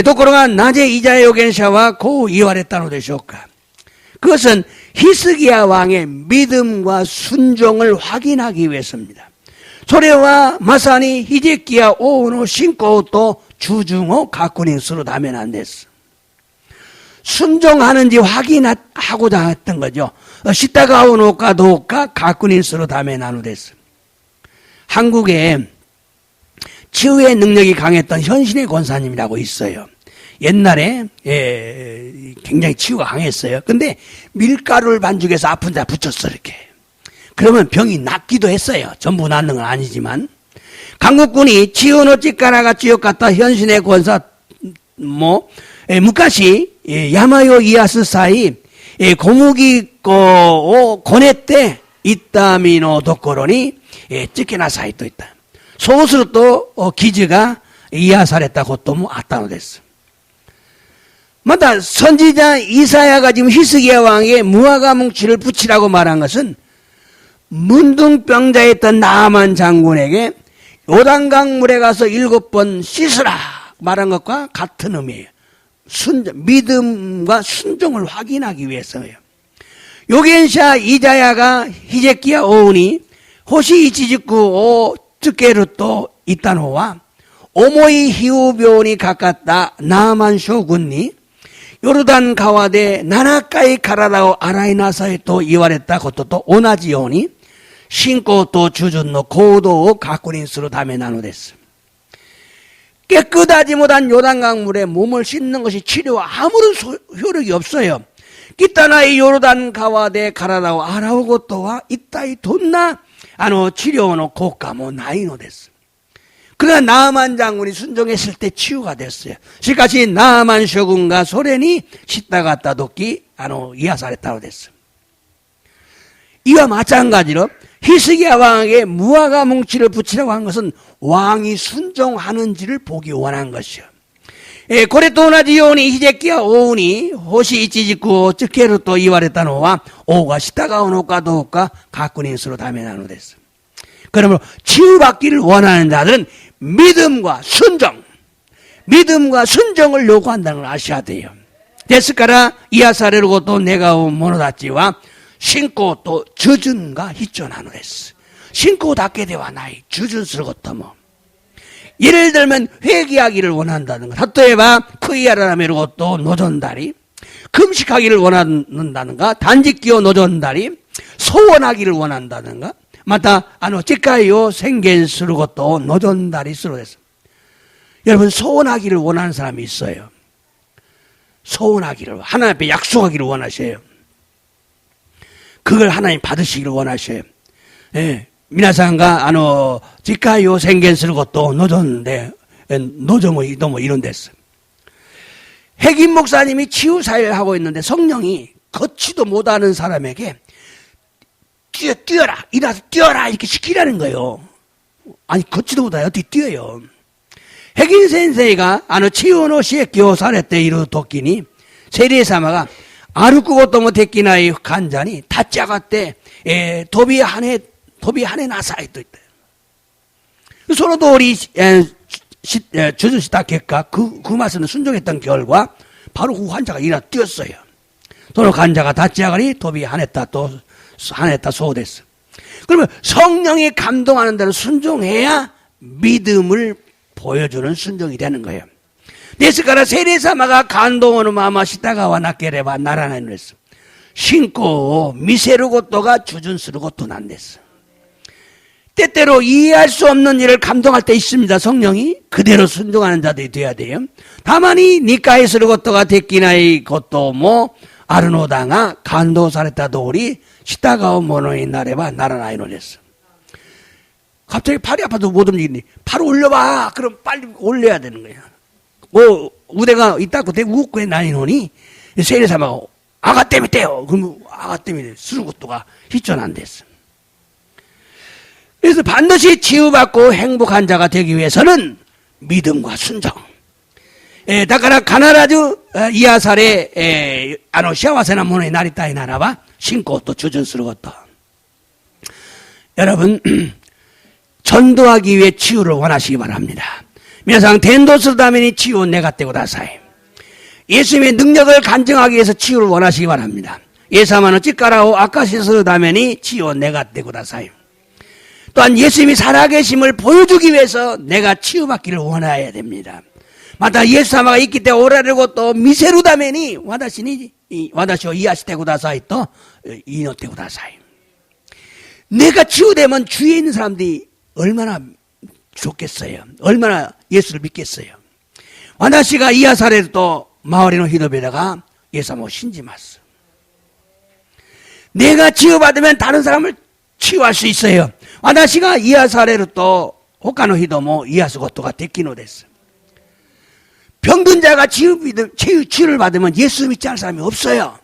또 그러나 낮에 이자야 요겐샤와 고 이활했다노 되시오까. 그것은 히스기야 왕의 믿음과 순종을 확인하기 위해서입니다. 소래와 마사니 히제키야 오노 신고 또 주중호 가꾸닝스로 다면 안 됐어. 순종하는지 확인하고자 했던 거죠. 시다가 오노까 도까 가꾸닝스로 다면 안 됐어. 한국에 치유의 능력이 강했던 현신의 권사님이라고 있어요. 옛날에 굉장히 치유가 강했어요. 근데 밀가루를 반죽해서 아픈 자 붙였어 이렇게. 그러면 병이 낫기도 했어요. 전부 낫는 건 아니지만. 강국군이 치유노 찌까라가 찌역갔다 현신의 권사 무카시 야마요 이아스 사이 고무기 고네 때 이따미노 도코로니 찌케나 사이 또 있다. 소스로 또 기즈가 이야사랬다고 또 아따노 됐어. 맞다. 선지자 이사야가 지금 히스기야 왕의 무화과 뭉치를 붙이라고 말한 것은 문둥병자였던 나아만 장군에게 요단강 물에 가서 7번 씻으라 말한 것과 같은 의미예요. 믿음과 순종을 확인하기 위해서예요. 요겐샤 이자야가 히제키야 오우니 호시 이치직구 오 쯔케르 또 이따노와 오모이 히우변이 가깝다 나만 쇼군니 요르단 가와데 나나까이 가라다오 아라이나사에 또 이와랬다 그것도 또 오나지오니 신고 또 주준노 고도 가꾸린스로 담에 나누됐어. 깨끗하지 못한 요단강 물에 몸을 씻는 것이 치료와 아무런 효력이 없어요. 기타나이 요르단 가와데 가라다오 아라오고 또와 이따이 돈나 치료노 고가모 나이노 됐어. 그러나 나아만 장군이 순종했을 때 치유가 됐어요. 시까지 나아만 쇼군과 소련이 씻다갔다 돕기 이하사랬다고 됐어. 이와 마찬가지로 히스기야 왕에게 무화과 뭉치를 붙이라고 한 것은 왕이 순종하는지를 보기 원한 것이요. 고레토나지오니 히제키야 오우니 호시 이치직구 쯔케르 또 이와레타노와 오가 시다가 오노까 도까 가꾸닝스로 담에 나누됐어. 그러므로 치유받기를 원하는 자들은 믿음과 순종을 요구한다는 걸 아셔야 돼요. 데스카라 이하사레르고 또 내가 온 모노다치와 신고 또 주준과 히존하노레스. 신고 닦게 되와 나이 주준스러웠다 뭐. 예를 들면 회개하기를 원한다는 것. 핫도에바 크이아라메르고 또 노전다리. 금식하기를 원한다는가. 단지기어 노전다리. 소원하기를 원한다는가. 마타 찌까요 생겐스르고 또 노전다리 스로됐어. 여러분 소원하기를 원하는 사람이 있어요. 소원하기를 하나님 앞에 약속하기를 원하셔요. 그걸 하나님 받으시기를 원하셔요. 예. 미나상가 찌까요 생겐스르고 또 노전데 노정의 뭐 이런 데서 핵임 목사님이 치유 사회를 하고 있는데 성령이 걷지도 못하는 사람에게 뛰어라 일어나서 뛰어라 이렇게 시키라는 거예요. 아니 걷지도 못해 어떻게 뛰어요. 핵인 센세이가 치유노 시에 교사를 때 이루 도끼니 세리사마가 아르쿠고 또 못했기나이 간자니 다짜갔대 도비 한해 나사에 또 있다. 서로도 우리 주주시다 객가 그 맛은 순종했던 결과 바로 그 환자가 일어나 뛰었어요. 서로 간자가 다짜가니 도비 한했다 소됐어. 그러면 성령이 감동하는 대로 순종해야 믿음을 보여주는 순종이 되는 거예요. 데스카라 세례사마가 간동으로 마마 시다가와 낫게레바 나라나는 했어. 신고 미세르 것도가 주준스르 것도 난댔어. 때때로 이해할 수 없는 일을 감동할 때 있습니다. 성령이 그대로 순종하는 자들이 돼야 돼요. 다만이 니까이스르 것도가 데끼나이 것도 뭐 아르노당아 간도사레타 도리 시다가오 모노이 나레바 나라나이노 됐어. 갑자기 팔이 아파도 못 움직이니 팔 올려봐. 그럼 빨리 올려야 되는 거야. 뭐 우대가 있다고 대고 웃고 나이노니 세례사마가 아가 때문에 떼요. 그럼 아가 때문에 쓰는 것도가 희전 안 됐어. 그래서 반드시 치유받고 행복한 자가 되기 위해서는 믿음과 순종. 다가라 가나라주 이하살의 아노시아와세나 모노의 나리따이 나라바 신고 또 주전스러 것도. 여러분 전도하기 위해 치유를 원하시기 바랍니다.皆さん 伝道するために 치유を願ってください. 예수님의 능력을 간증하기 위해서 치유를 원하시기 바랍니다. 예수님의 찌까라오 아까시스를 다면이 치유を願ってください. 또한 예수님이 살아계심을 보여주기 위해서 내가 치유받기를 원해야 됩니다. 마다 예수様が 있기 때문에 오라르고 또 미세루 다면이 와다시오 이해하시테 구다사이 또 이노테 구다사이. 내가 치유되면 주위에 있는 사람들이 얼마나 좋겠어요. 얼마나 예수를 믿겠어요. 와다시가 이하사레를 또 마을의 히도베다가 예수님을 신지마스. 내가 치유받으면 다른 사람을 치유할 수 있어요. 와다시가 이하사레를 또 호카노 히도모 이하스 것도가 데키노 됐어. 병든 자가 치유를 받으면 예수 믿지 않을 사람이 없어요.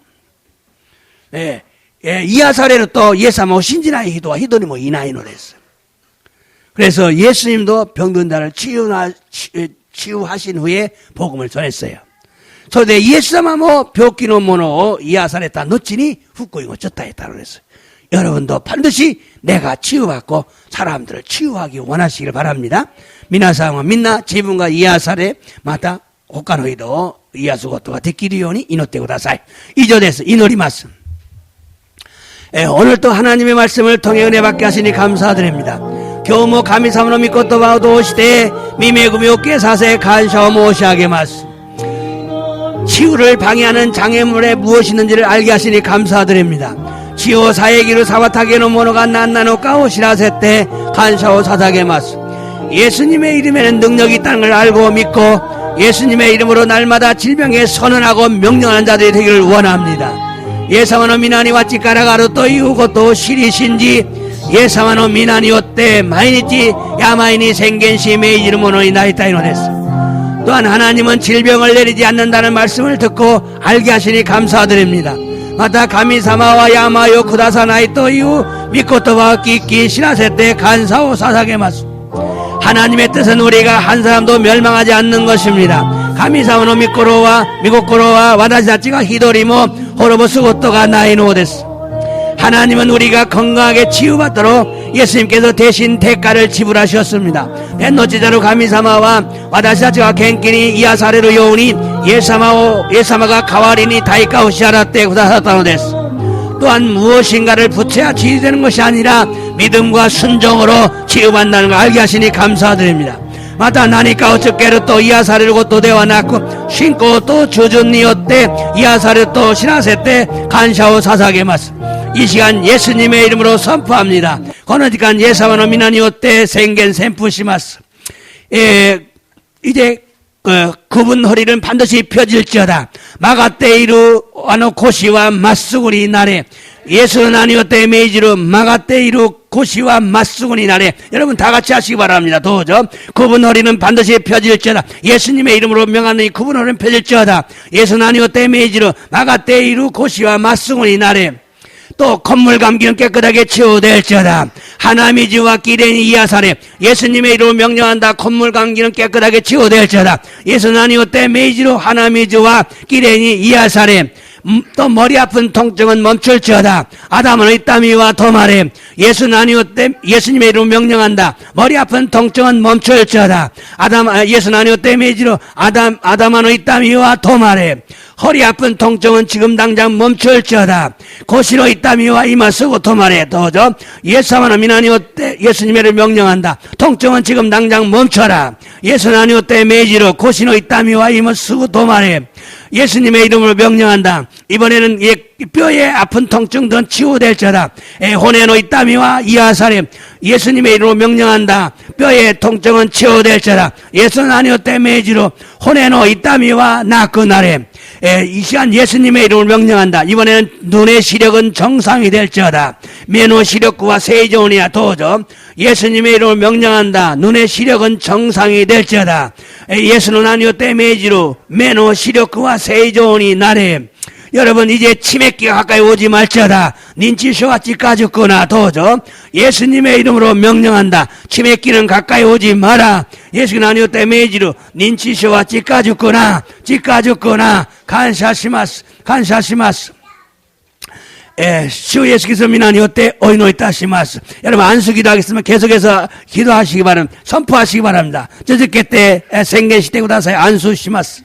이하사레를 또 예수님을 신지나이 히도와 히도니 뭐 이나이노 됐어. 그래서 예수님도 병든 자를 치유하신 후에 복음을 전했어요. 그런데 예수様も病気の者を癒された後に福音を伝えたのです. 여러분도 반드시 내가 치유받고 사람들을 치유하기 원하시길 바랍니다. 皆さんはみんな自分が癒されまた他の人を癒すことができるように祈ってください.以上です. 祈ります. 오늘 또 하나님의 말씀을 통해 은혜 받게 하시니 감사드립니다. 今日も神様の御言葉を通して御恵みを受けさせ感謝を申し上げます. 치유를 방해하는 장애물에 무엇이 있는지를 알게 하시니 감사드립니다. 치유 사에기를 사바타게노 모노가 난나노까오 시라세때 감사を捧げます. 예수님의 이름에는 능력이 있다는 걸 알고 믿고 예수님의 이름으로 날마다 질병에 선언하고 명령하는 자들이 되기를 원합니다. 예사마노 미나니 와치 가라가루 또 이후고또 시리신지 예사마노 미나니 오때 마이니치 야마이니 생겐시 메이지르모노이 나이타이노 데스. 또한 하나님은 질병을 내리지 않는다는 말씀을 듣고 알게 하시니 감사드립니다. 마타 가미사마와 야마요 쿠다사나이 또 이후 미코토와 끼끼 시라세때 간사오 사사게마스. 하나님의 뜻은 우리가 한 사람도 멸망하지 않는 것입니다. 가미사마노 미코로와 미코코로와 와다시다치가 히도리모 호로보스고토가 나이노 데스. 하나님은 우리가 건강하게 치유받도록 예수님께서 대신 대가를 지불하셨습니다. 벤노치자루 가미사마와 와다시다치가 겐키니 이하사레로 요우니 예사마가 가와리니 다이카우시아라떼 구다사타노 데스. 또한 무엇인가를 붙여야 치유되는 것이 아니라 믿음과 순종으로 치유받는다는 걸 알게 하시니 감사드립니다. 마다 나니까 어쩌게를 또 이하사레를 또 대화나고 신고 또 주준니었대 이하사레 또 신하세 때 간샤오 사사게마스. 이 시간 예수님의 이름으로 선포합니다. 거너지간 예사와노 미나니었대 생겐 샘푸시마스. 이제 굽은 허리는 반드시 펴질지어다. 마가테이루 와노 고시와 맞수구니 나래. 예수는 아니었대 메이지루 마가테이루 고시와 맞수구니 나래. 여러분 다 같이 하시기 바랍니다. 도저 굽은 허리는 반드시 펴질지어다. 예수님의 이름으로 명하는 이 굽은 허리는 펴질지어다. 예수는 아니었대 메이지루 마가테이루 고시와 맞수구니 나래. 또 콧물 감기는 깨끗하게 치유될지어다. 하나미즈와 기레니 이하사레. 예수님의 이름으로 명령한다. 콧물 감기는 깨끗하게 치유될지어다. 예수는 아니었대 메이지로 하나미즈와 기레니 이하사레. 또 머리 아픈 통증은 멈출지어다. 아담은 있다미와 도말에 예수는 아니었대. 예수님의 이름으로 명령한다. 머리 아픈 통증은 멈출지어다. 예수는 아니었대. 메지로 아담은 있다미와 도말에 허리 아픈 통증은 지금 당장 멈출지어다. 고시로 있다미와 이마 쓰고 도말에 도저 예수만 미나니었대. 예수님의 이름으로 명령한다. 통증은 지금 당장 멈춰라. 예수는 아니었대. 메지로 고시로 있다미와 이마 쓰고 도말에 예수님의 이름으로 명령한다. 이번에는 뼈에 아픈 통증들은 치유될지어다. 혼에노 있다미와 이하사렘 예수님의 이름으로 명령한다. 뼈의 통증은 치유될지어다. 예수는 아니었대. 메지로 혼에노 있다미와 나그나렘 이 시간 예수님의 이름을 명령한다. 이번에는 눈의 시력은 정상이 될지어다. 메노 시력과 세이존이야 도저 예수님의 이름을 명령한다. 눈의 시력은 정상이 될지어다. 예수는 아니었대. 메지로 메노 시력과 세이존이 나렘 여러분 이제 치매기가 가까이 오지 말지어다. 닌치쇼와 찌까죽거나 도저 예수님의 이름으로 명령한다. 치매기는 가까이 오지 마라. 예수는 아니었다. 메지로 닌치쇼와 찌까죽거나 간사시마스 주 예수께서 미나니었대. 오이노이타시마스 여러분 안수기도 하겠으면 계속해서 기도하시기 바랍니다. 선포하시기 바랍니다. 저저께 때 생계시대고 다사의 안수시마스